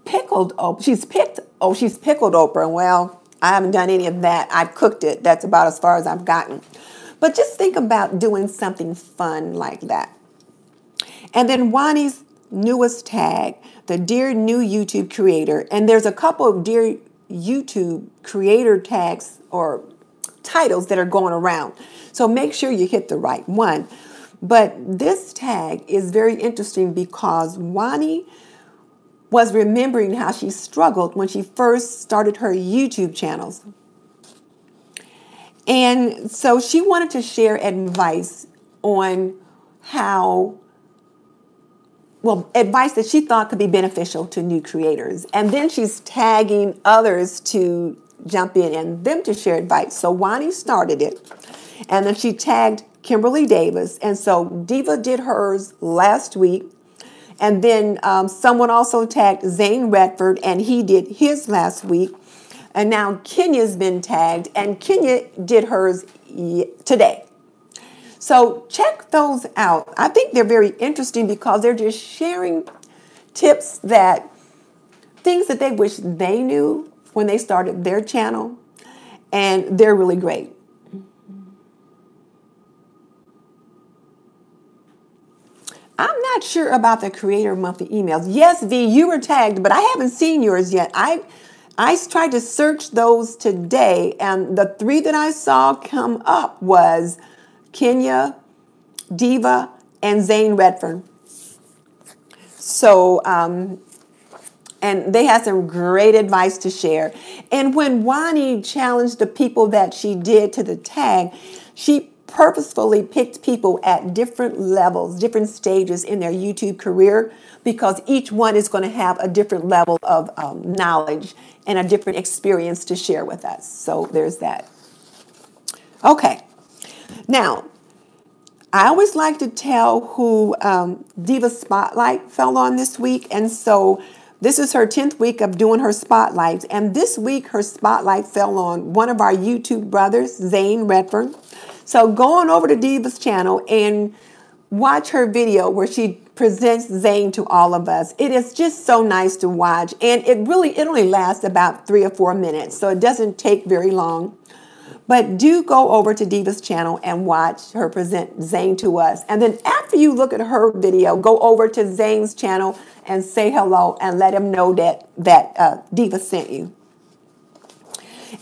pickled okra. She's pickled okra. Well, I haven't done any of that. I've cooked it. That's about as far as I've gotten. But just think about doing something fun like that. And then Wani's newest tag, the Dear New YouTube Creator. And there's a couple of Dear YouTube Creator tags or titles that are going around. So make sure you hit the right one. But this tag is very interesting because Wani was remembering how she struggled when she first started her YouTube channels. And so she wanted to share advice on how, well, advice that she thought could be beneficial to new creators. And then she's tagging others to jump in and them to share advice. So Wani started it, and then she tagged Kimberly Davis. And so Diva did hers last week. And then someone also tagged Zane Redford, and he did his last week. And now Kenya's been tagged, and Kenya did hers today. So check those out. I think they're very interesting because they're just sharing tips things that they wish they knew when they started their channel. And they're really great. I'm not sure about the Creator Monthly emails. Yes, V, you were tagged, but I haven't seen yours yet. I tried to search those today, and the 3 that I saw come up was Kenya, Diva, and Zane Redford. So, and they had some great advice to share. And when Wani challenged the people that she did to the tag, she purposefully picked people at different levels, different stages in their YouTube career, because each one is going to have a different level of knowledge and a different experience to share with us. So there's that. Okay. Now, I always like to tell who Diva Spotlight fell on this week. And so this is her 10th week of doing her spotlights. And this week, her spotlight fell on one of our YouTube brothers, Zane Redford. So go on over to Diva's channel and watch her video where she presents Zane to all of us. It is just so nice to watch. And it only lasts about 3 or 4 minutes. So it doesn't take very long. But do go over to Diva's channel and watch her present Zane to us. And then after you look at her video, go over to Zane's channel and say hello and let him know that Diva sent you.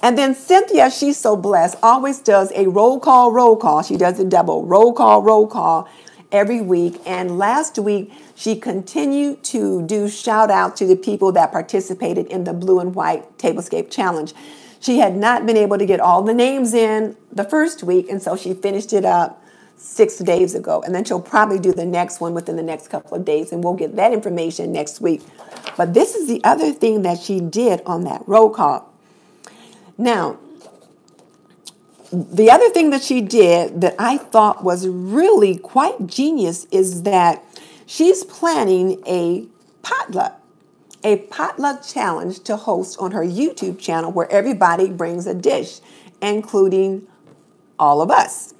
And then Cynthia, she's so blessed, always does a roll call. She does a double roll call every week. And last week, she continued to do shout out to the people that participated in the Blue and White Tablescape Challenge. She had not been able to get all the names in the first week, and so she finished it up 6 days ago. And then she'll probably do the next one within the next couple of days, and we'll get that information next week. But this is the other thing that she did on that roll call. Now, the other thing that she did that I thought was really quite genius is that she's planning a potluck challenge to host on her YouTube channel where everybody brings a dish, including all of us.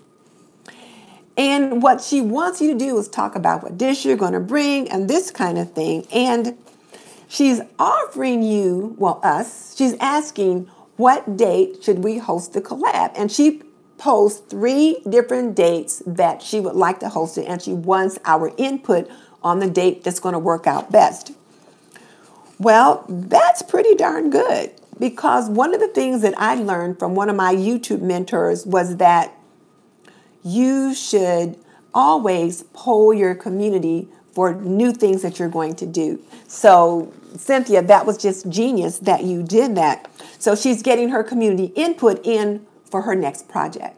And what she wants you to do is talk about what dish you're going to bring and this kind of thing. And she's offering you, well, us, she's asking, what date should we host the collab? And she posts 3 different dates that she would like to host it, and she wants our input on the date that's going to work out best. Well, that's pretty darn good, because one of the things that I learned from one of my YouTube mentors was that you should always poll your community for new things that you're going to do. So, Cynthia, that was just genius that you did that. So she's getting her community input in for her next project.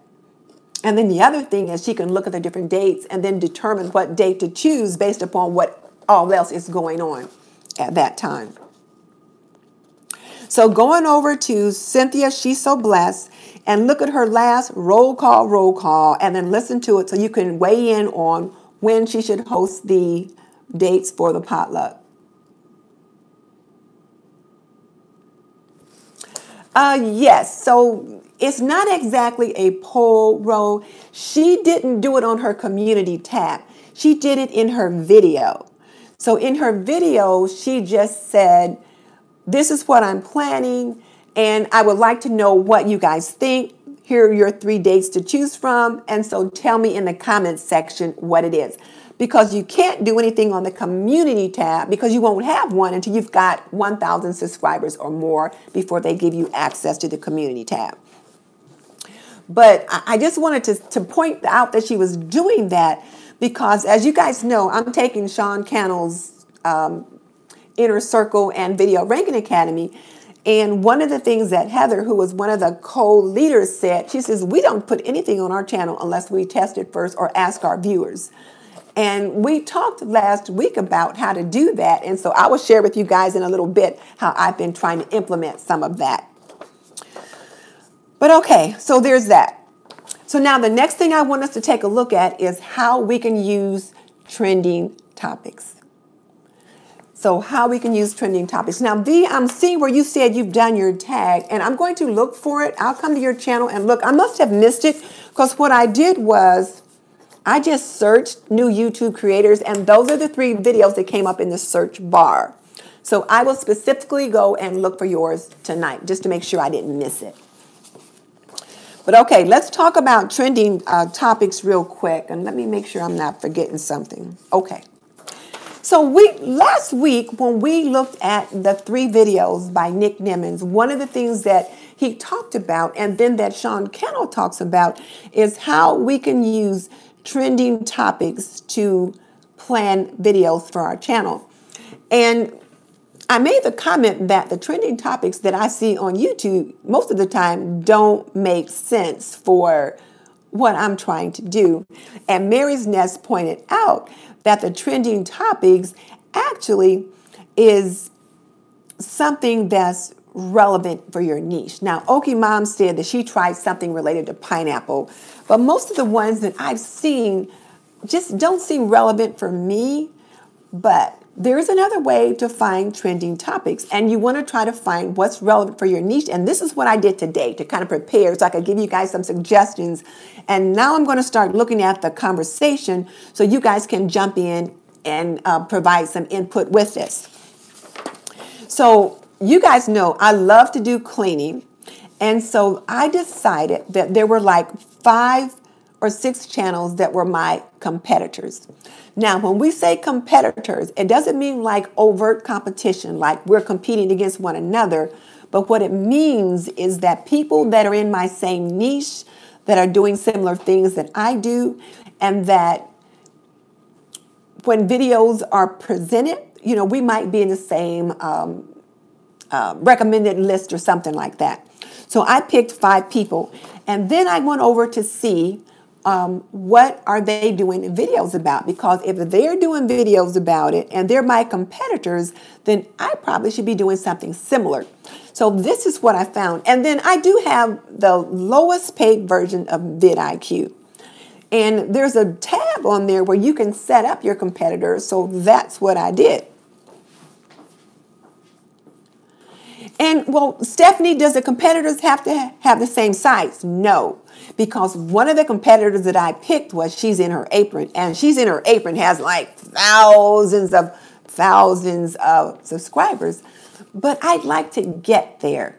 And then the other thing is she can look at the different dates and then determine what date to choose based upon what all else is going on at that time. So going over to Cynthia, she's so blessed, and look at her last roll call, and then listen to it so you can weigh in on when she should host the dates for the potluck. Yes, so it's not exactly a poll roll. She didn't do it on her community tab. She did it in her video. So in her video, she just said, this is what I'm planning, and I would like to know what you guys think. Here are your 3 dates to choose from, and so tell me in the comments section what it is. Because you can't do anything on the community tab because you won't have one until you've got 1,000 subscribers or more before they give you access to the community tab. But I just wanted to point out that she was doing that because as you guys know, I'm taking Sean Cannell's Inner Circle and Video Ranking Academy. And one of the things that Heather, who was one of the co-leaders, said, she says, we don't put anything on our channel unless we test it first or ask our viewers. And we talked last week about how to do that. And so I will share with you guys in a little bit how I've been trying to implement some of that. But okay, so there's that. So now the next thing I want us to take a look at is how we can use trending topics. So how we can use trending topics. Now, V, I'm seeing where you said you've done your tag, and I'm going to look for it. I'll come to your channel and look. I must have missed it, because what I did was I just searched new YouTube creators, and those are the 3 videos that came up in the search bar. So I will specifically go and look for yours tonight, just to make sure I didn't miss it. But okay, let's talk about trending topics real quick, and let me make sure I'm not forgetting something. Okay. So last week, when we looked at the 3 videos by Nick Nimmons, one of the things that he talked about, and then that Sean Cannell talks about, is how we can use trending topics to plan videos for our channel. And I made the comment that the trending topics that I see on YouTube most of the time don't make sense for what I'm trying to do. And Mary's Nest pointed out that the trending topics actually is something that's relevant for your niche. Now, Okie Mom said that she tried something related to pineapple, but most of the ones that I've seen just don't seem relevant for me. But there's another way to find trending topics, and you want to try to find what's relevant for your niche. And this is what I did today to kind of prepare so I could give you guys some suggestions. And now I'm going to start looking at the conversation so you guys can jump in and provide some input with this. So you guys know I love to do cleaning. And so I decided that there were like 5 or 6 channels that were my competitors. Now, when we say competitors, it doesn't mean like overt competition, like we're competing against one another. But what it means is that people that are in my same niche, that are doing similar things that I do, and that when videos are presented, you know, we might be in the same recommended list or something like that. So I picked 5 people, and then I went over to see what are they doing videos about? Because if they're doing videos about it and they're my competitors, then I probably should be doing something similar. So this is what I found. And then I do have the lowest paid version of vidIQ. And there's a tab on there where you can set up your competitors. So that's what I did. And well, Stephanie, does the competitors have to have the same size? No, because one of the competitors that I picked was She's in Her Apron, and She's in Her Apron has like thousands of subscribers, but I'd like to get there.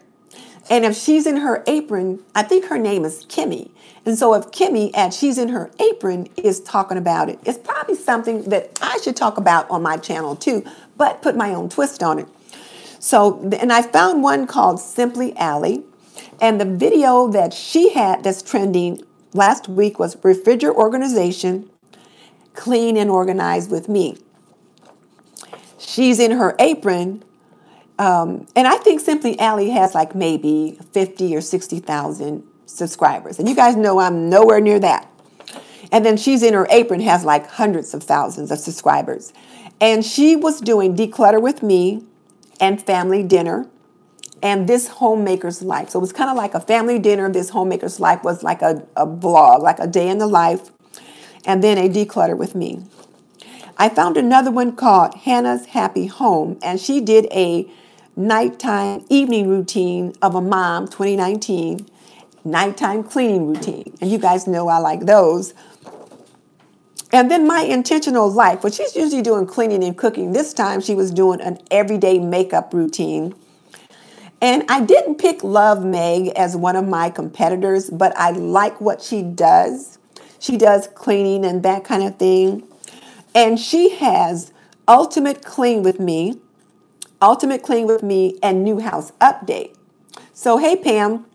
And if She's in Her Apron, I think her name is Kimmy. And so if Kimmy at She's in Her Apron is talking about it, it's probably something that I should talk about on my channel too, but put my own twist on it. So, and I found one called Simply Allie, and the video that she had that's trending last week was Refrigerator Organization, Clean and Organized with Me. She's in Her Apron, and I think Simply Allie has like maybe 50 or 60,000 subscribers, and you guys know I'm nowhere near that. And then She's in Her Apron has like hundreds of thousands of subscribers, and she was doing Declutter with Me and Family Dinner, and This Homemaker's Life. So it was kind of like a family dinner. This Homemaker's Life was like a vlog, like a day in the life, and then a Declutter with Me. I found another one called Hannah's Happy Home, and she did a nighttime evening routine of a mom, 2019, nighttime cleaning routine. And you guys know I like those. And then My Intentional Life, which she's usually doing cleaning and cooking. This time she was doing an everyday makeup routine. And I didn't pick Love Meg as one of my competitors, but I like what she does. She does cleaning and that kind of thing. And she has Ultimate Clean with Me, and New House Update. So, hey, Pam.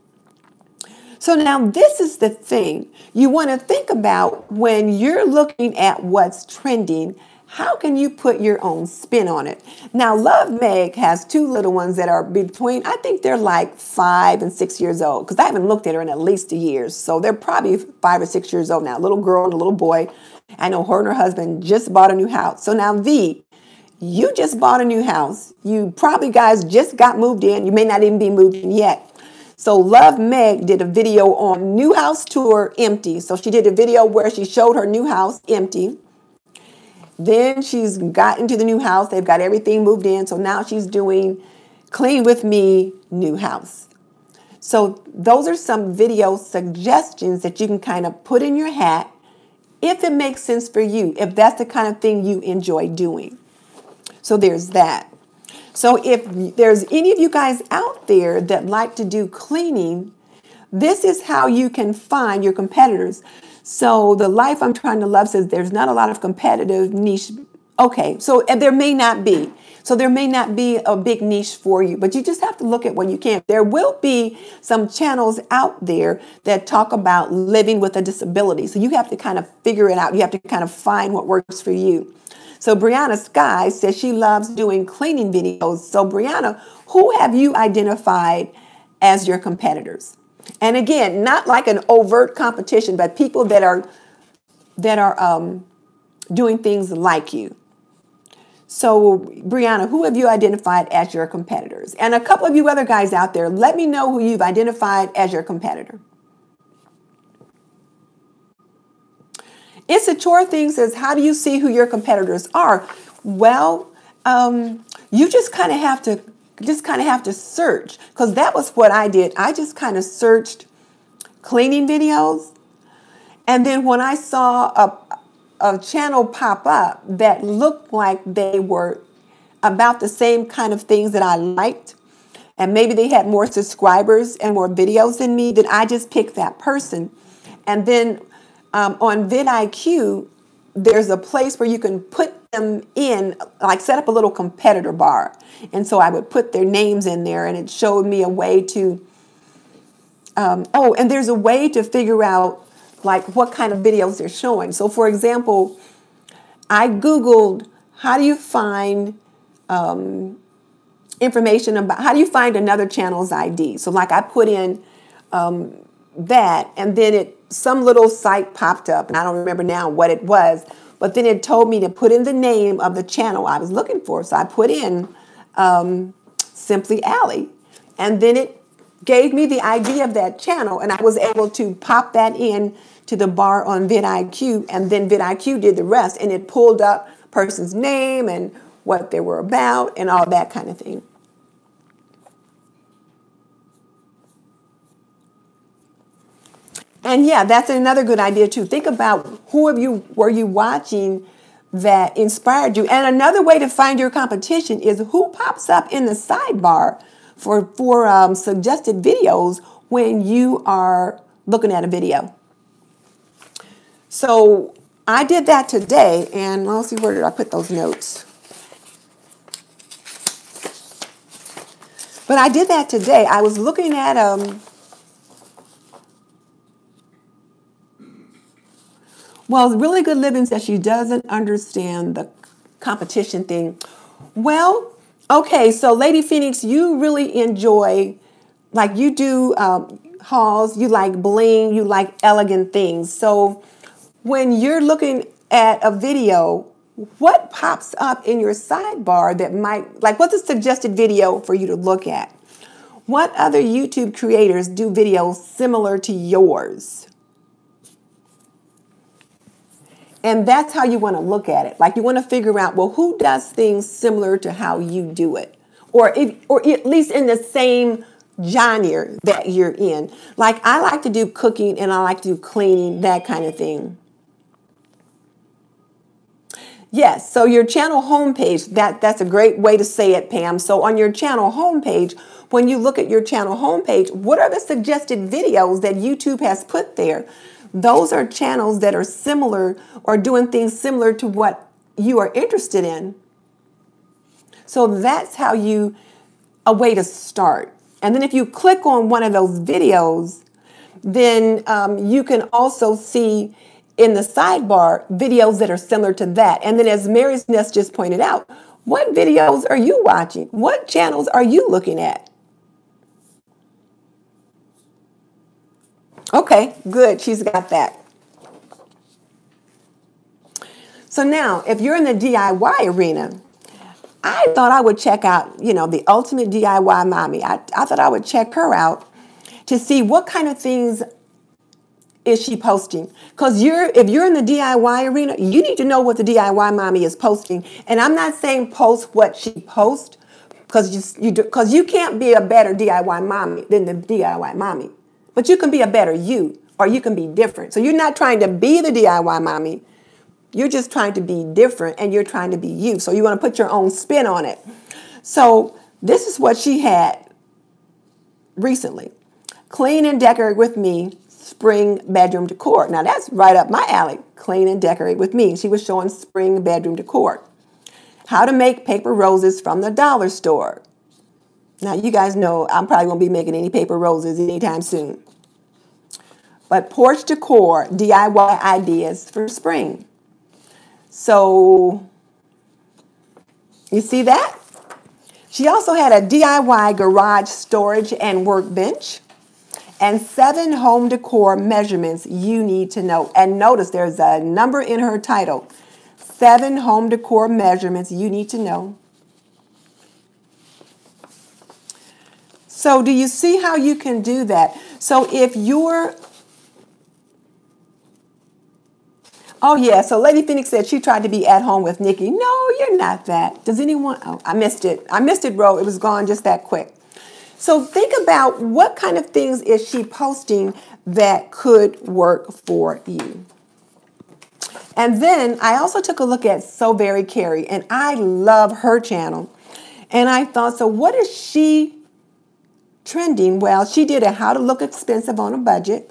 So now this is the thing. You want to think about when you're looking at what's trending, how can you put your own spin on it? Now, Love Meg has two little ones that are between, I think they're like 5 and 6 years old, because I haven't looked at her in at least a year. So they're probably 5 or 6 years old now, a little girl and a little boy. I know her and her husband just bought a new house. So now V, you just bought a new house. You probably guys just got moved in. You may not even be moved in yet. So Love Meg did a video on new house tour empty. So she did a video where she showed her new house empty. Then she's got into the new house. They've got everything moved in. So now she's doing clean with me new house. So those are some video suggestions that you can kind of put in your hat if it makes sense for you, if that's the kind of thing you enjoy doing. So there's that. So if there's any of you guys out there that like to do cleaning, this is how you can find your competitors. So the Life I'm Trying to Love says there's not a lot of competitive niche. Okay, so there may not be. So there may not be a big niche for you, but you just have to look at what you can. There will be some channels out there that talk about living with a disability. So you have to kind of figure it out. You have to kind of find what works for you. So Brianna Sky says she loves doing cleaning videos. So Brianna, who have you identified as your competitors? And again, not like an overt competition, but people that are doing things like you. So Brianna, who have you identified as your competitors? And a couple of you other guys out there, let me know who you've identified as your competitor. It's a Chore Thing says, how do you see who your competitors are? Well, you just kind of have to search, because that was what I did. I just kind of searched cleaning videos, and then when I saw a channel pop up that looked like they were about the same kind of things that I liked, and maybe they had more subscribers and more videos than me, then I just picked that person. And then on vidIQ, there's a place where you can put them in, like set up a little competitor bar. And so I would put their names in there, and it showed me a way to, and there's a way to figure out like what kind of videos they're showing. So for example, I Googled, how do you find information about, how do you find another channel's ID? So like I put in that, and then some little site popped up, and I don't remember now what it was, but then it told me to put in the name of the channel I was looking for. So I put in Simply Allie, and then it gave me the ID of that channel, and I was able to pop that in to the bar on vidIQ, and then vidIQ did the rest, and it pulled up person's name and what they were about and all that kind of thing. And yeah, that's another good idea too. Think about who were you watching that inspired you. And another way to find your competition is who pops up in the sidebar for suggested videos when you are looking at a video. So I did that today, and let's see, where did I put those notes? But I did that today. I was looking at well, Really Good Living says she doesn't understand the competition thing. Well, okay, so Lady Phoenix, you really enjoy, like you do hauls, you like bling, you like elegant things. So when you're looking at a video, what pops up in your sidebar that might, like what's a suggested video for you to look at? What other YouTube creators do videos similar to yours? And that's how you want to look at it. Like you want to figure out, well, who does things similar to how you do it? Or at least in the same genre that you're in. Like I like to do cooking, and I like to do cleaning, that kind of thing. Yes, so your channel homepage, that's a great way to say it, Pam. So on your channel homepage, when you look at your channel homepage, what are the suggested videos that YouTube has put there? Those are channels that are similar or doing things similar to what you are interested in. So that's how a way to start. And then if you click on one of those videos, then you can also see in the sidebar videos that are similar to that. And then as Mary's Nest just pointed out, what videos are you watching? What channels are you looking at? Okay, good. She's got that. So now, if you're in the DIY arena, I thought I would check out, the ultimate DIY mommy. I thought I would check her out to see what kind of things is she posting. Because if you're in the DIY arena, you need to know what the DIY mommy is posting. And I'm not saying post what she posts, because you can't be a better DIY mommy than the DIY mommy. But you can be a better you, or you can be different. So you're not trying to be the DIY mommy. You're just trying to be different, and you're trying to be you. So you want to put your own spin on it. So this is what she had recently. Clean and decorate with me, spring bedroom decor. Now that's right up my alley. Clean and decorate with me. She was showing spring bedroom decor. How to make paper roses from the dollar store. Now you guys know I'm probably won't be making any paper roses anytime soon. But porch decor, DIY ideas for spring. So, you see that? She also had a DIY garage storage and workbench and 7 home decor measurements you need to know. And notice there's a number in her title. 7 home decor measurements you need to know. So do you see how you can do that? So if you're... Oh, yeah. So Lady Phoenix said she tried to be at home with Nikki. No, you're not that. Does anyone? Oh, I missed it. I missed it, bro. It was gone just that quick. So think about what kind of things is she posting that could work for you. And then I also took a look at So Very Carrie, and I love her channel. And I thought, so what is she trending? Well, she did a how to look expensive on a budget.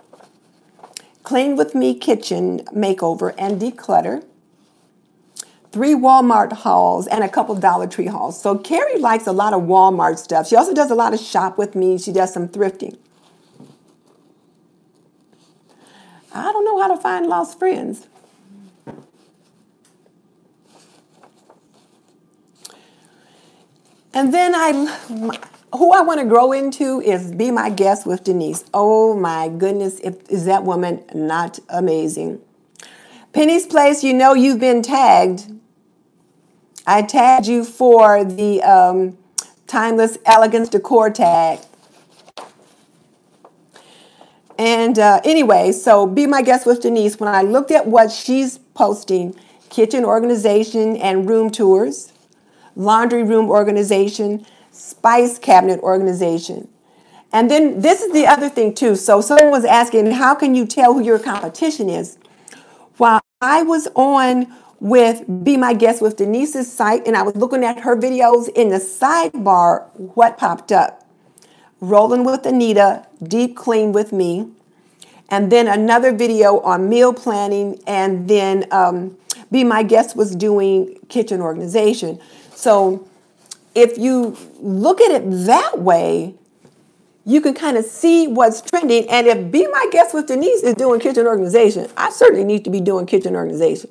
Clean with me kitchen makeover and declutter. 3 Walmart hauls and a couple Dollar Tree hauls. So Carrie likes a lot of Walmart stuff. She also does a lot of shop with me. She does some thrifting. I don't know how to find lost friends. And then who I want to grow into is Be My Guest with Denise. Oh my goodness, is that woman not amazing? Penny's Place, you know you've been tagged. I tagged you for the Timeless Elegance Decor tag. And anyway, so Be My Guest with Denise, when I looked at what she's posting, kitchen organization and room tours, laundry room organization, spice cabinet organization. And then this is the other thing too. So someone was asking, how can you tell who your competition is? While I was on with Be My Guest with Denise's site and I was looking at her videos, in the sidebar, what popped up? Rolling with Anita, Deep Clean with Me, and then another video on meal planning, and then Be My Guest was doing kitchen organization. So if you look at it that way, you can kind of see what's trending. And if Be My Guest with Denise is doing kitchen organization, I certainly need to be doing kitchen organization.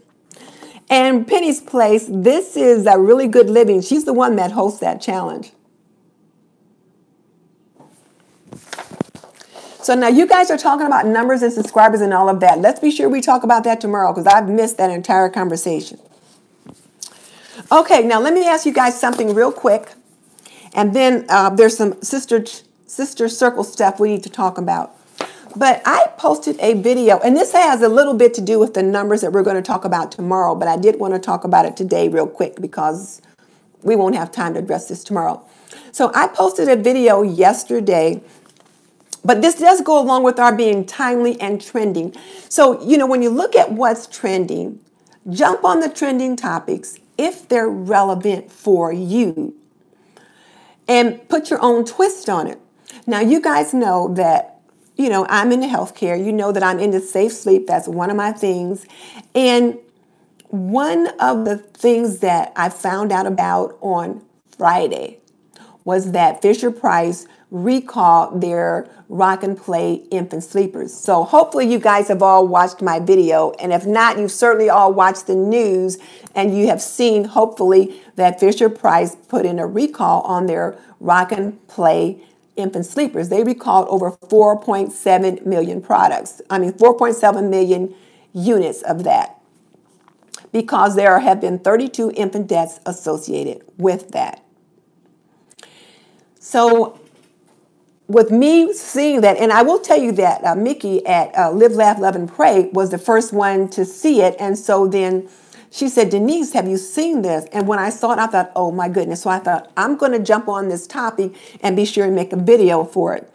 And Penny's Place, this is a really good living. She's the one that hosts that challenge. So now you guys are talking about numbers and subscribers and all of that. Let's be sure we talk about that tomorrow, because I've missed that entire conversation. Okay, now let me ask you guys something real quick. And then there's some sister circle stuff we need to talk about. But I posted a video, and this has a little bit to do with the numbers that we're going to talk about tomorrow, but I did want to talk about it today real quick because we won't have time to address this tomorrow. So I posted a video yesterday, but this does go along with our being timely and trending. So, you know, when you look at what's trending, jump on the trending topics if they're relevant for you and put your own twist on it. Now, you guys know that, you know, I'm into healthcare. You know that I'm into safe sleep. That's one of my things. And one of the things that I found out about on Friday was that Fisher-Price recalled their Rock and Play infant sleepers. So hopefully you guys have all watched my video, and if not, you've certainly all watched the news, and you have seen, hopefully, that Fisher-Price put in a recall on their Rock and Play infant sleepers. They recalled over 4.7 million products. 4.7 million units of that, because there have been 32 infant deaths associated with that. So with me seeing that, and I will tell you that Mickey at Live, Laugh, Love, and Pray was the first one to see it. And so then she said, Denise, have you seen this? And when I saw it, I thought, oh my goodness. So I thought, I'm going to jump on this topic and be sure to make a video for it.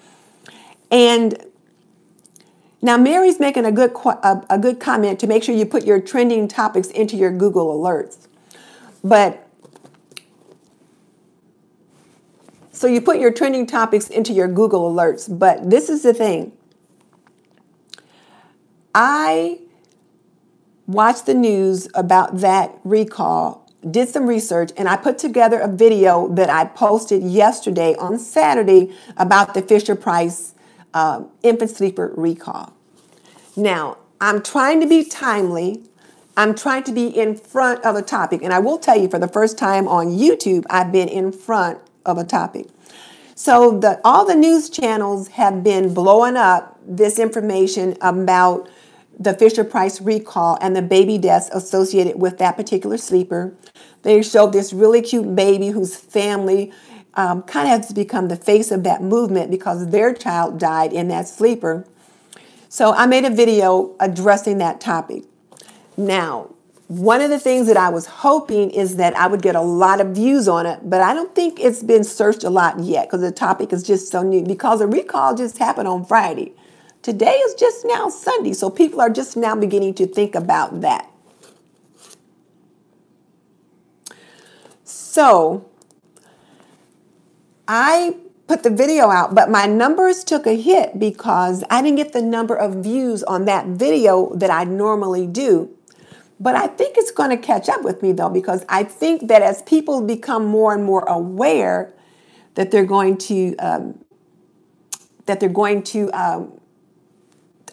And now Mary's making a good comment to make sure you put your trending topics into your Google alerts. So you put your trending topics into your Google alerts, but this is the thing. I watched the news about that recall, did some research, and I put together a video that I posted yesterday on Saturday about the Fisher-Price infant sleeper recall. Now, I'm trying to be timely. I'm trying to be in front of a topic, and I will tell you, for the first time on YouTube, I've been in front of a topic. So all the news channels have been blowing up this information about the Fisher-Price recall and the baby deaths associated with that particular sleeper. They showed this really cute baby whose family kind of has become the face of that movement because their child died in that sleeper. So I made a video addressing that topic. Now, one of the things that I was hoping is that I would get a lot of views on it, but I don't think it's been searched a lot yet because the topic is just so new, because the recall just happened on Friday. Today is just now Sunday, so people are just now beginning to think about that. So I put the video out, but my numbers took a hit because I didn't get the number of views on that video that I normally do. But I think it's going to catch up with me, though, because I think that as people become more and more aware that they're going to,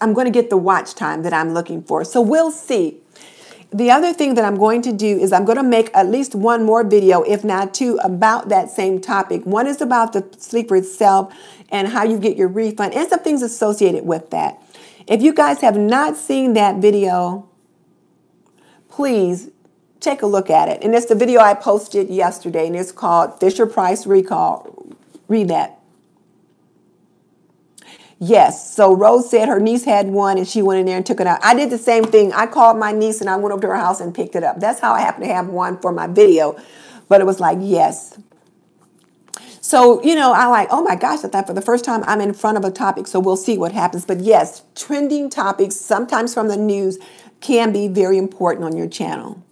I'm going to get the watch time that I'm looking for. So we'll see. The other thing that I'm going to do is I'm going to make at least one more video, if not two, about that same topic. One is about the sleeper itself and how you get your refund and some things associated with that. If you guys have not seen that video, please take a look at it. And it's the video I posted yesterday, and it's called Fisher-Price Recall. Read that. Yes, so Rose said her niece had one, and she went in there and took it out. I did the same thing. I called my niece, and I went over to her house and picked it up. That's how I happened to have one for my video. But it was like, yes. So, I like, oh my gosh, I thought for the first time I'm in front of a topic, so we'll see what happens. But yes, trending topics, sometimes from the news, can be very important on your channel.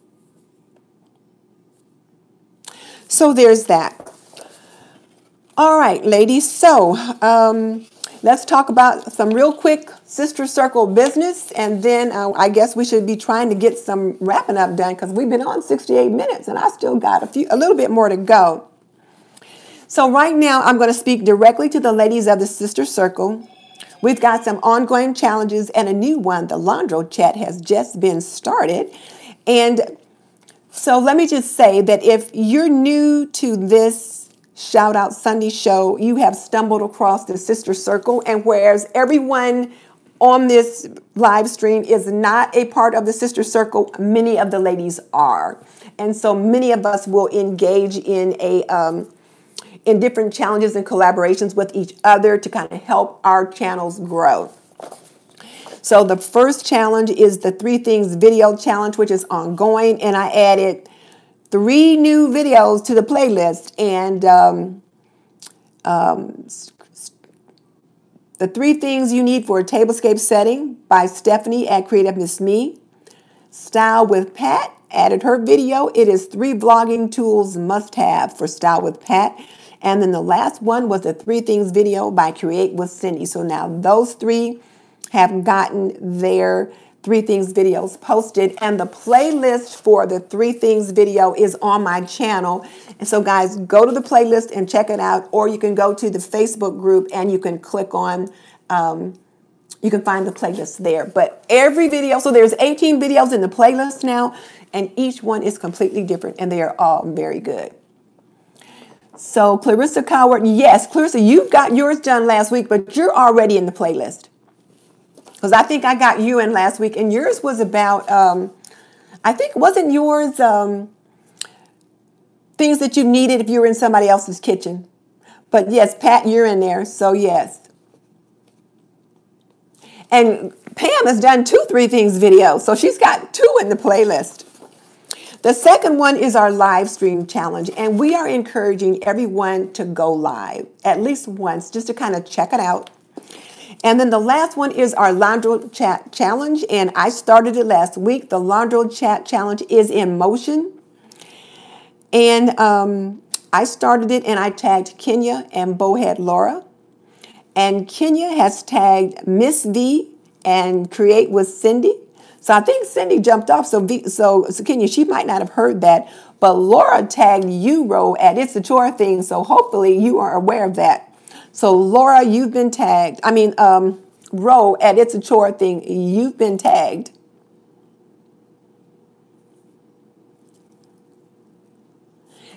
So there's that. All right, ladies. So let's talk about some real quick Sister Circle business. And then I guess we should be trying to get some wrapping up done because we've been on 68 minutes and I still got a little bit more to go. So right now I'm going to speak directly to the ladies of the Sister Circle. We've got some ongoing challenges and a new one. The Landro chat has just been started. And so let me just say that if you're new to this Shoutout Sunday Show, you have stumbled across the Sister Circle. And whereas everyone on this live stream is not a part of the Sister Circle, many of the ladies are. And so many of us will engage in different challenges and collaborations with each other to kind of help our channels grow. So the first challenge is the 3 Things Video Challenge, which is ongoing. And I added 3 new videos to the playlist. And the 3 Things You Need for a Tablescape Setting by Stephanie at Creative Miss Me. Style with Pat added her video. It is 3 vlogging tools must have for Style with Pat. And then the last one was the 3 Things video by Create with Cindy. So now those 3 have gotten their 3 Things videos posted, and the playlist for the 3 Things video is on my channel. And so guys, go to the playlist and check it out, or you can go to the Facebook group and you can click on, you can find the playlist there. But every video, so there's 18 videos in the playlist now, and each one is completely different, and they are all very good. So Clarissa Coward, yes, Clarissa, you got yours done last week, but you're already in the playlist. Because I think I got you in last week, and yours was about, I think, wasn't yours things that you needed if you were in somebody else's kitchen? But yes, Pat, you're in there, so yes. And Pam has done 2 3 Things videos, so she's got 2 in the playlist. The second one is our live stream challenge, and we are encouraging everyone to go live at least once just to kind of check it out. And then the last one is our Laundry Chat Challenge, and I started it last week. The Laundry Chat Challenge is in motion. And I started it, and I tagged Kenya and Bowhead Laura. And Kenya has tagged Miss V and Create with Cindy. So I think Cindy jumped off, so Kenya, she might not have heard that. But Laura tagged you, Ro, at It's a Chore Thing, so hopefully you are aware of that. So Laura, you've been tagged. I mean, Ro at It's a Chore Thing, you've been tagged.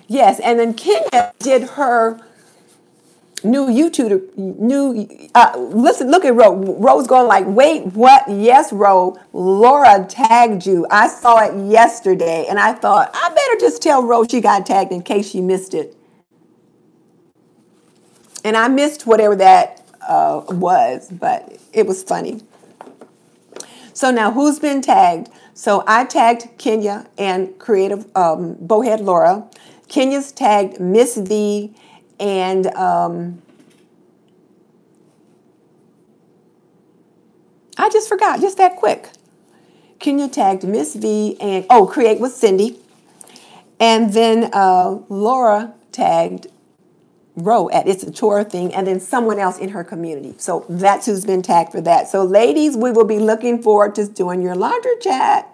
Yes, and then Kenya did her new YouTube, listen, look at Ro. Ro's going like, wait, what? Yes, Ro, Laura tagged you. I saw it yesterday, and I thought, I better just tell Ro she got tagged in case she missed it. And I missed whatever that was, but it was funny. So now who's been tagged? So I tagged Kenya and Creative Bowhead Laura. Kenya's tagged Miss V and I just forgot, just that quick. Kenya tagged Miss V and, Create with Cindy. And then Laura tagged Ro at It's a Chore Thing, and then someone else in her community. So that's who's been tagged for that. So ladies, we will be looking forward to doing your laundry chat.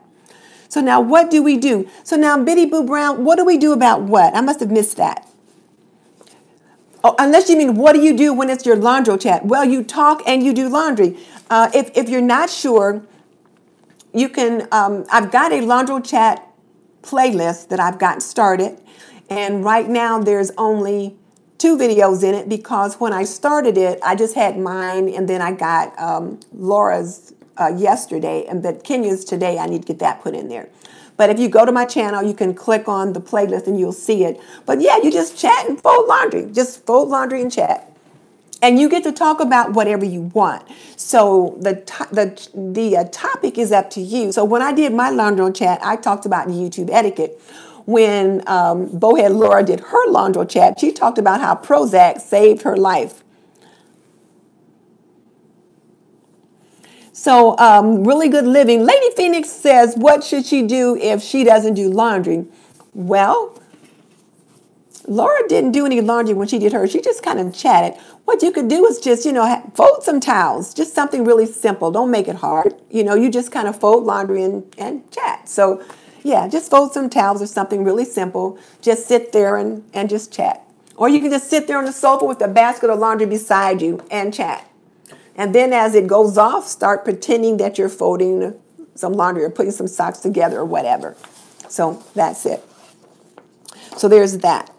So now what do we do? So now Biddy Boo Brown, what do we do about what? I must have missed that. Oh, unless you mean what do you do when it's your laundry chat? Well, you talk and you do laundry. If you're not sure, you can, I've got a laundry chat playlist that I've gotten started. And right now there's only 2 videos in it because when I started it, I just had mine, and then I got Laura's yesterday, and but Kenya's today. I need to get that put in there. But if you go to my channel, you can click on the playlist and you'll see it. But yeah, you just chat and fold laundry. Just fold laundry and chat. And you get to talk about whatever you want. So the topic is up to you. So when I did my laundry chat, I talked about YouTube etiquette. When Bowhead Laura did her laundry chat, she talked about how Prozac saved her life. So really good living. Lady Phoenix says, what should she do if she doesn't do laundry? Well, Laura didn't do any laundry when she did hers. She just kind of chatted. What you could do is just, fold some towels. Just something really simple. Don't make it hard. You just kind of fold laundry and chat. So yeah, just fold some towels or something really simple. Just sit there and just chat. Or you can just sit there on the sofa with a basket of laundry beside you and chat. And then as it goes off, start pretending that you're folding some laundry or putting some socks together or whatever. So that's it. So there's that.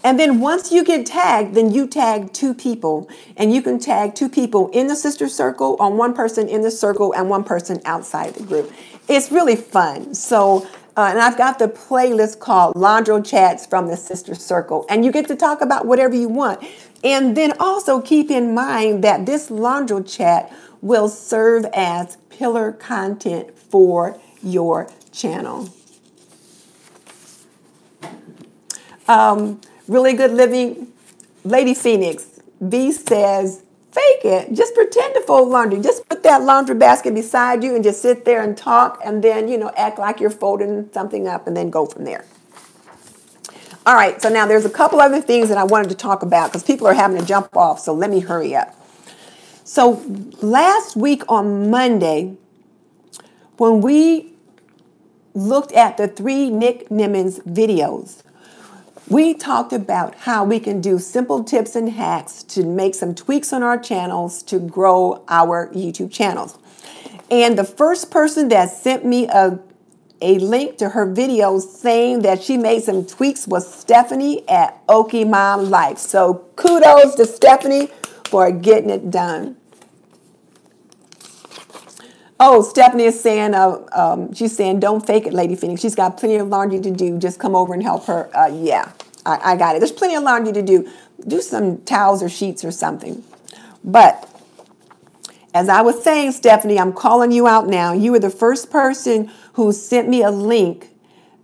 And then once you get tagged, then you tag 2 people. And you can tag 2 people in the sister circle, or 1 person in the circle and 1 person outside the group. It's really fun. So, and I've got the playlist called Laundry Chats from the Sister Circle. And you get to talk about whatever you want. And then also keep in mind that this laundry chat will serve as pillar content for your channel. Really good living. Lady Phoenix, V says, fake it. Just pretend to fold laundry. Just put that laundry basket beside you and just sit there and talk, and then, act like you're folding something up, and then go from there. All right, so now there's a couple other things that I wanted to talk about because people are having to jump off, so let me hurry up. So last week on Monday, when we looked at the 3 Nick Nimmons videos, we talked about how we can do simple tips and hacks to make some tweaks on our channels to grow our YouTube channels. And the first person that sent me a link to her video saying that she made some tweaks was Stephanie at Okie Mom Life. So kudos to Stephanie for getting it done. Oh, Stephanie is saying, she's saying, don't fake it, Lady Phoenix. She's got plenty of laundry to do. Just come over and help her. Yeah, I got it. There's plenty of laundry to do. Do some towels or sheets or something. But as I was saying, Stephanie, I'm calling you out now. You were the first person who sent me a link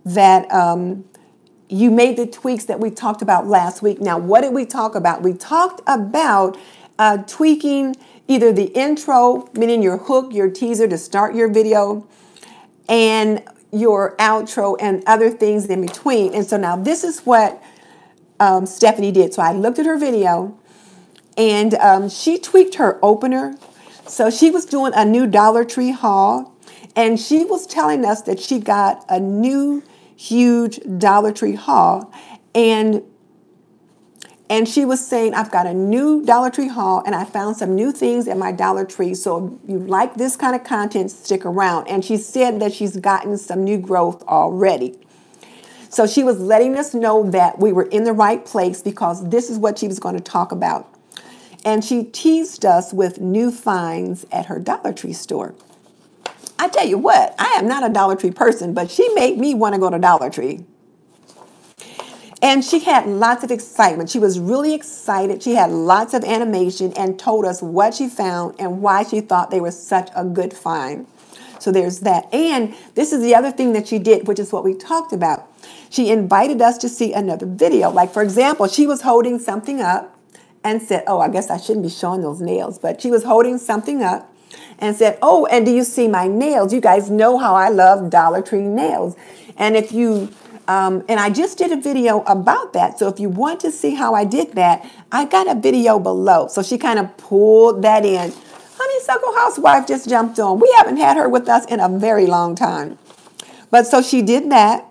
that you made the tweaks that we talked about last week. Now, what did we talk about? We talked about tweaking either the intro, meaning your hook, your teaser to start your video, and your outro and other things in between. And so now this is what Stephanie did. So I looked at her video, and she tweaked her opener. So she was doing a new Dollar Tree haul, and she was telling us that she got a new huge Dollar Tree haul, and she was saying, I've got a new Dollar Tree haul, and I found some new things at my Dollar Tree. So if you like this kind of content, stick around. And she said that she's gotten some new growth already. So she was letting us know that we were in the right place because this is what she was going to talk about. And she teased us with new finds at her Dollar Tree store. I tell you what, I am not a Dollar Tree person, but she made me want to go to Dollar Tree. And she had lots of excitement. She was really excited. She had lots of animation and told us what she found and why she thought they were such a good find. So there's that. And this is the other thing that she did, which is what we talked about. She invited us to see another video. Like, for example, she was holding something up and said, oh, I guess I shouldn't be showing those nails, but she was holding something up and said, oh, and do you see my nails? You guys know how I love Dollar Tree nails. And if you... and I just did a video about that. So if you want to see how I did that, I got a video below. So she kind of pulled that in. Honeysuckle Housewife just jumped on. We haven't had her with us in a very long time. But so she did that.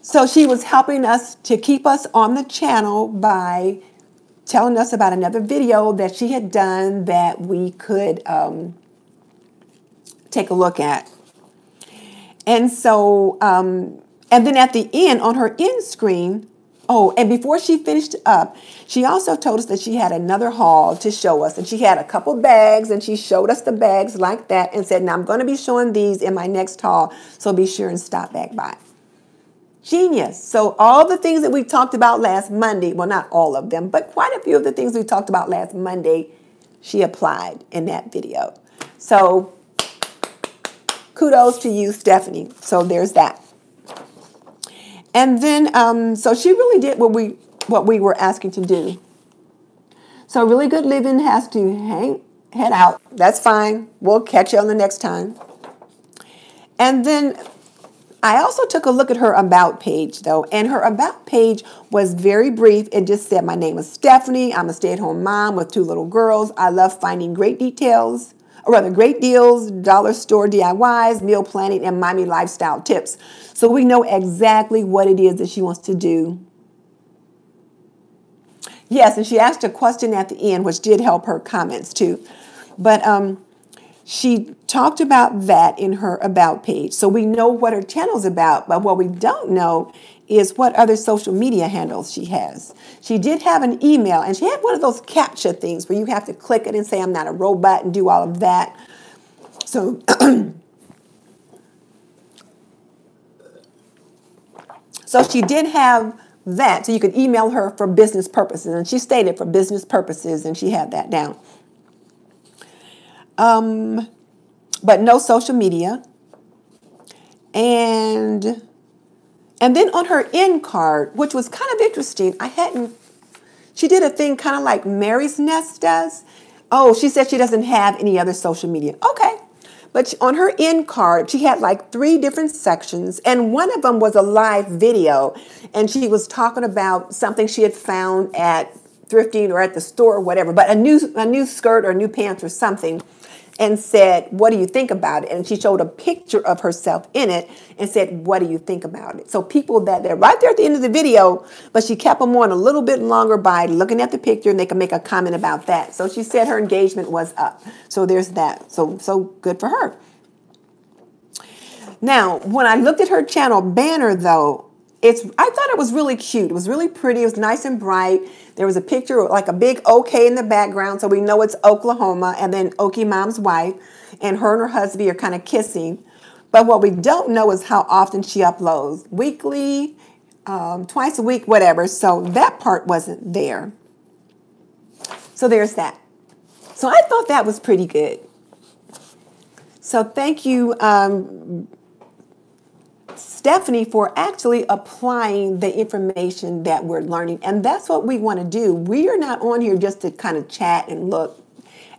So she was helping us to keep us on the channel by telling us about another video that she had done that we could take a look at. And so... and then at the end, on her end screen, oh, and before she finished up, she also told us that she had another haul to show us. And she had a couple bags, and she showed us the bags like that and said, now I'm going to be showing these in my next haul, so be sure and stop back by. Genius. So all the things that we talked about last Monday, well, not all of them, but quite a few of the things we talked about last Monday, she applied in that video. So kudos to you, Stephanie. So there's that. And then, so she really did what we were asking to do. So Really Good Living has to head out. That's fine. We'll catch you on the next time. And then I also took a look at her About page, though. And her About page was very brief. It just said, my name is Stephanie. I'm a stay-at-home mom with 2 little girls. I love finding great details, or rather great deals, dollar store DIYs, meal planning, and mommy lifestyle tips. So we know exactly what it is that she wants to do. Yes, and she asked a question at the end, which did help her comments too. But she talked about that in her About page. So we know what her channel's about, but what we don't know is what other social media handles she has. She did have an email, and she had one of those CAPTCHA things where you have to click it and say, I'm not a robot, and do all of that. So... So she did have that, so you could email her for business purposes, and she stated for business purposes, and she had that down. But no social media. And then on her end card, which was kind of interesting, she did a thing kind of like Mary's Nest does. Oh, she said she doesn't have any other social media. Okay. But on her end card, she had like 3 different sections, and one of them was a live video, and she was talking about something she had found at thrifting or at the store or whatever, but a new skirt or new pants or something, and said, what do you think about it? And she showed a picture of herself in it and said, what do you think about it? So people that they're right there at the end of the video, but she kept them on a little bit longer by looking at the picture, and they can make a comment about that. So she said her engagement was up. So there's that. So good for her. Now, when I looked at her channel banner, though, I thought it was really cute. It was really pretty. It was nice and bright. There was a picture like a big OK in the background, so we know it's Oklahoma, and then Okie Mom's wife, and her husband are kind of kissing. But what we don't know is how often she uploads. Weekly, twice a week, whatever. So that part wasn't there. So there's that. So I thought that was pretty good. So thank you, Stephanie, for actually applying the information that we're learning. And that's what we want to do. We are not on here just to kind of chat and look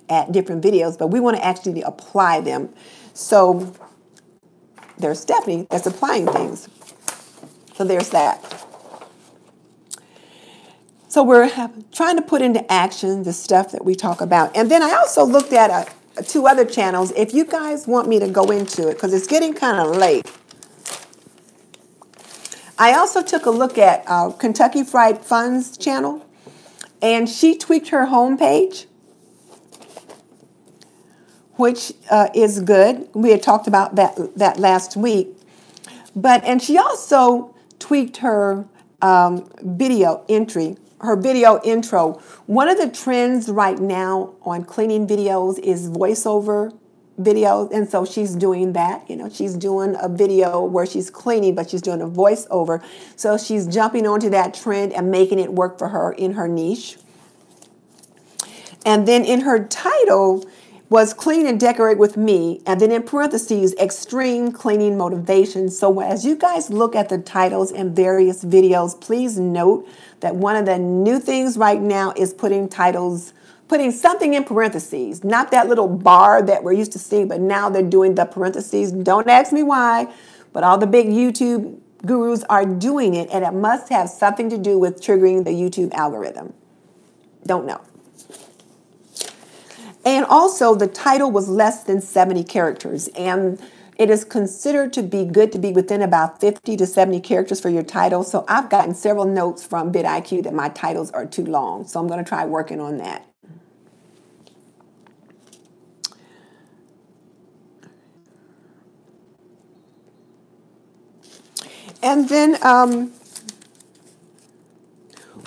at different videos, but we want to actually apply them. So there's Stephanie that's applying things. So there's that. So we're trying to put into action the stuff that we talk about. And then I also looked at two other channels. If you guys want me to go into it, because it's getting kind of late. I also took a look at Kentucky Fried Fun's channel, and she tweaked her homepage, which is good. We had talked about that last week. And she also tweaked her video entry, her video intro. One of the trends right now on cleaning videos is voiceover videos, and so she's doing that. You know, she's doing a video where she's cleaning, but she's doing a voiceover. So she's jumping onto that trend and making it work for her in her niche. And then in her title was Clean and Decorate with Me, and then in parentheses, Extreme Cleaning Motivation. So as you guys look at the titles in various videos, please note that one of the new things right now is putting something in parentheses, not that little bar that we're used to seeing, but now they're doing the parentheses. Don't ask me why, but all the big YouTube gurus are doing it, and it must have something to do with triggering the YouTube algorithm. Don't know. And also, the title was less than 70 characters, and it is considered to be good to be within about 50 to 70 characters for your title. So I've gotten several notes from vidIQ that my titles are too long, so I'm going to try working on that. And then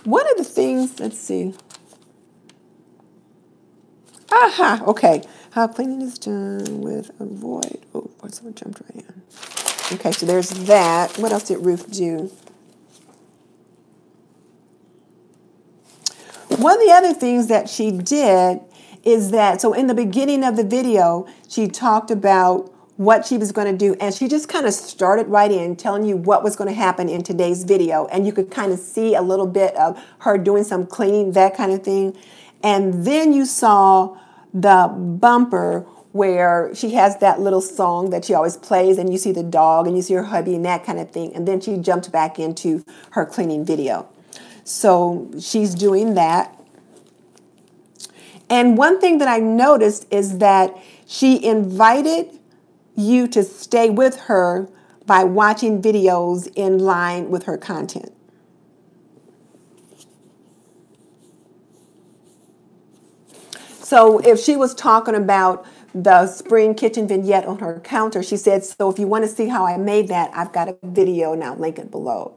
one of the things, let's see. Okay. How cleaning is done with a void. Oh, someone jumped right in. Okay, so there's that. What else did Ruth do? One of the other things that she did is that, so in the beginning of the video, she talked about what she was going to do, and she just kind of started right in telling you what was going to happen in today's video, and you could kind of see a little bit of her doing some cleaning, that kind of thing. And then you saw the bumper where she has that little song that she always plays, and you see the dog and you see her hubby and that kind of thing, and then she jumped back into her cleaning video. So she's doing that. And one thing that I noticed is that she invited you to stay with her by watching videos in line with her content. So if she was talking about the spring kitchen vignette on her counter, she said, so if you want to see how I made that, I've got a video, and I'll link it below.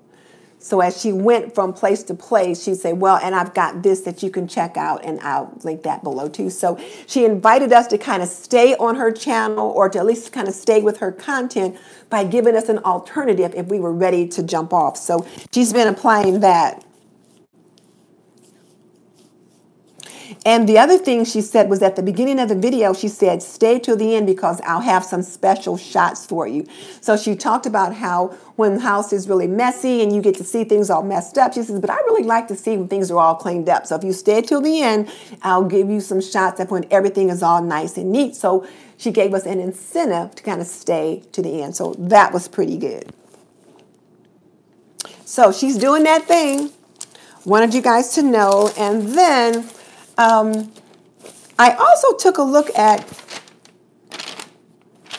So as she went from place to place, she'd say, well, and I've got this that you can check out, and I'll link that below too. So she invited us to kind of stay on her channel, or to at least kind of stay with her content by giving us an alternative if we were ready to jump off. So she's been applying that. And the other thing she said was at the beginning of the video, she said, stay till the end because I'll have some special shots for you. So she talked about how when the house is really messy and you get to see things all messed up, she says, but I really like to see when things are all cleaned up. So if you stay till the end, I'll give you some shots of when everything is all nice and neat. So she gave us an incentive to kind of stay to the end. So that was pretty good. So she's doing that thing. wanted you guys to know. And then I also took a look at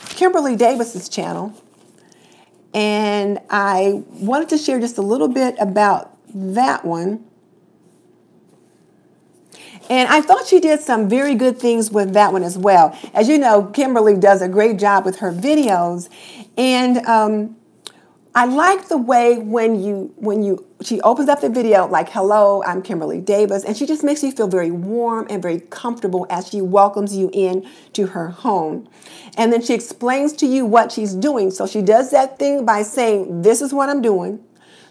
Kimberly Davis's channel, and I wanted to share just a little bit about that one. And I thought she did some very good things with that one as well. As you know, Kimberly does a great job with her videos, and I like the way when she opens up the video like, "Hello, I'm Kimberly Davis," and she just makes you feel very warm and very comfortable as she welcomes you in to her home. And then she explains to you what she's doing. So she does that thing by saying, "This is what I'm doing."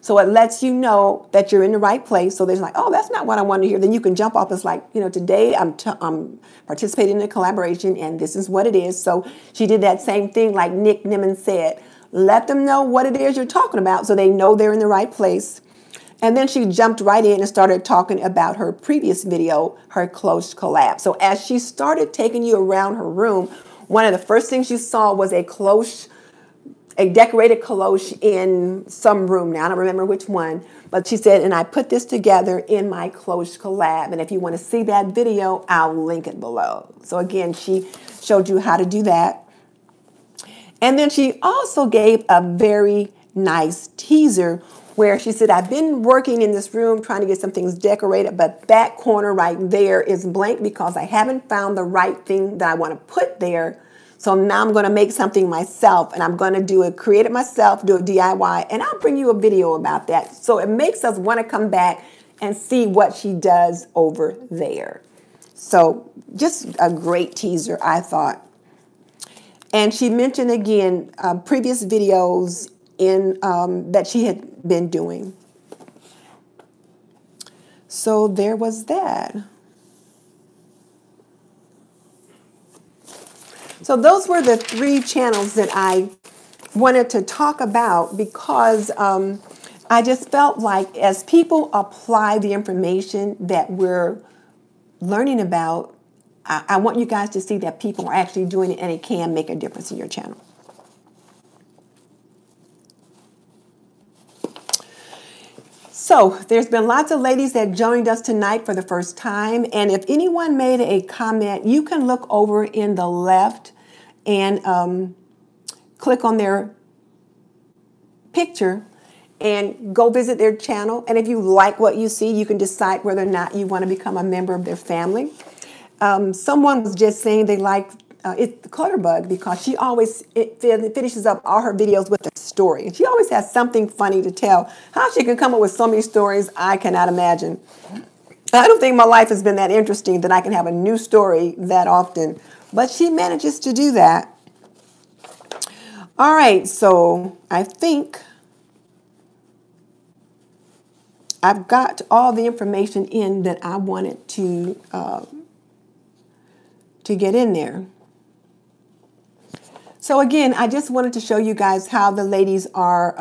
So it lets you know that you're in the right place. So there's like, "Oh, that's not what I want to hear." Then you can jump off. It's like, today I'm participating in a collaboration, and this is what it is. So she did that same thing like Nick Nimmin said. Let them know what it is you're talking about so they know they're in the right place. And then she jumped right in and started talking about her previous video, her cloche collab. So as she started taking you around her room, one of the first things you saw was a decorated cloche in some room. Now, I don't remember which one, but she said, "And I put this together in my cloche collab. And if you want to see that video, I'll link it below." So again, she showed you how to do that. And then she also gave a very nice teaser where she said, "I've been working in this room trying to get some things decorated, but that corner right there is blank because I haven't found the right thing that I want to put there. So now I'm going to make something myself, and I'm going to create it myself, do a DIY, and I'll bring you a video about that." So it makes us want to come back and see what she does over there. So just a great teaser, I thought. And she mentioned again previous videos that she had been doing. So there was that. So those were the 3 channels that I wanted to talk about because I just felt like as people apply the information that we're learning about, I want you guys to see that people are actually doing it and it can make a difference in your channel. So there's been lots of ladies that joined us tonight for the first time. And if anyone made a comment, you can look over in the left and click on their picture and go visit their channel. And if you like what you see, you can decide whether or not you want to become a member of their family. Someone was just saying they like it's Clutterbug because she always finishes up all her videos with a story. And she always has something funny to tell. How she can come up with so many stories, I cannot imagine. I don't think my life has been that interesting that I can have a new story that often. But she manages to do that. All right, so I think I've got all the information in that I wanted to get in there. So again, I just wanted to show you guys how the ladies are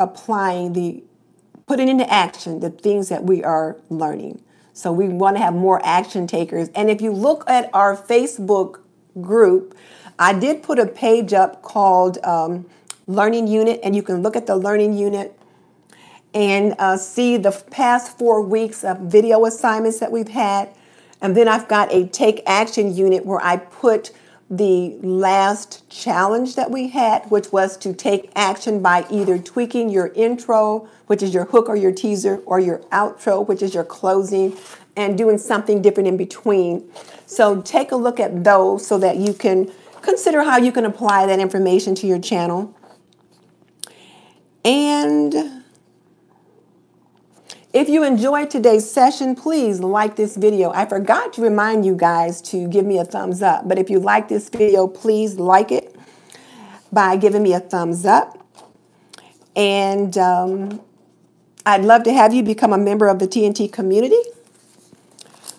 putting into action the things that we are learning. So we want to have more action takers. And if you look at our Facebook group, I did put a page up called Learning Unit, and you can look at the Learning Unit and see the past 4 weeks of video assignments that we've had. And then I've got a Take Action unit where I put the last challenge that we had, which was to take action by either tweaking your intro, which is your hook or your teaser, or your outro, which is your closing, and doing something different in between. So take a look at those so that you can consider how you can apply that information to your channel. And if you enjoyed today's session, please like this video. I forgot to remind you guys to give me a thumbs up. But if you like this video, please like it by giving me a thumbs up. And I'd love to have you become a member of the TNT community.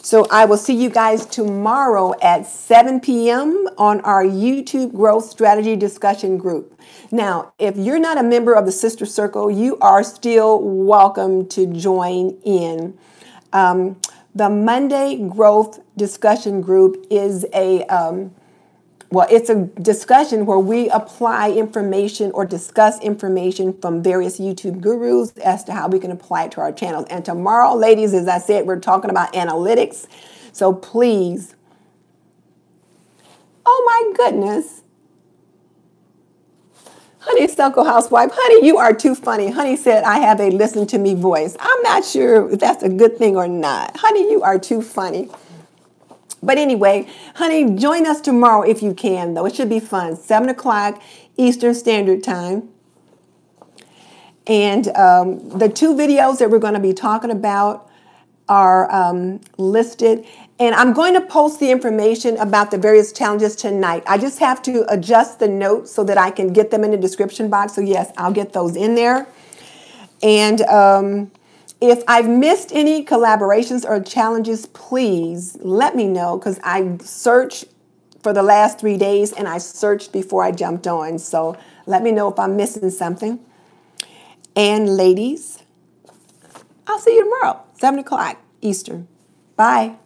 So I will see you guys tomorrow at 7 p.m. on our YouTube Growth Strategy Discussion Group. Now, if you're not a member of the Sister Circle, you are still welcome to join in. The Monday Growth Discussion Group is a well, it's a discussion where we apply information or discuss information from various YouTube gurus as to how we can apply it to our channels. And tomorrow, ladies, as I said, we're talking about analytics. So please, oh my goodness. Honeysuckle Housewife, honey, you are too funny. Honey said, I have a listen to me voice. I'm not sure if that's a good thing or not. Honey, you are too funny. But anyway, honey, join us tomorrow if you can, though. It should be fun. 7 o'clock Eastern Standard Time. And the 2 videos that we're going to be talking about are listed. And I'm going to post the information about the various challenges tonight. I just have to adjust the notes so that I can get them in the description box. So yes, I'll get those in there. And if I've missed any collaborations or challenges, please let me know, because I searched for the last 3 days and I searched before I jumped on. So let me know if I'm missing something. And ladies, I'll see you tomorrow, 7 o'clock Eastern. Bye.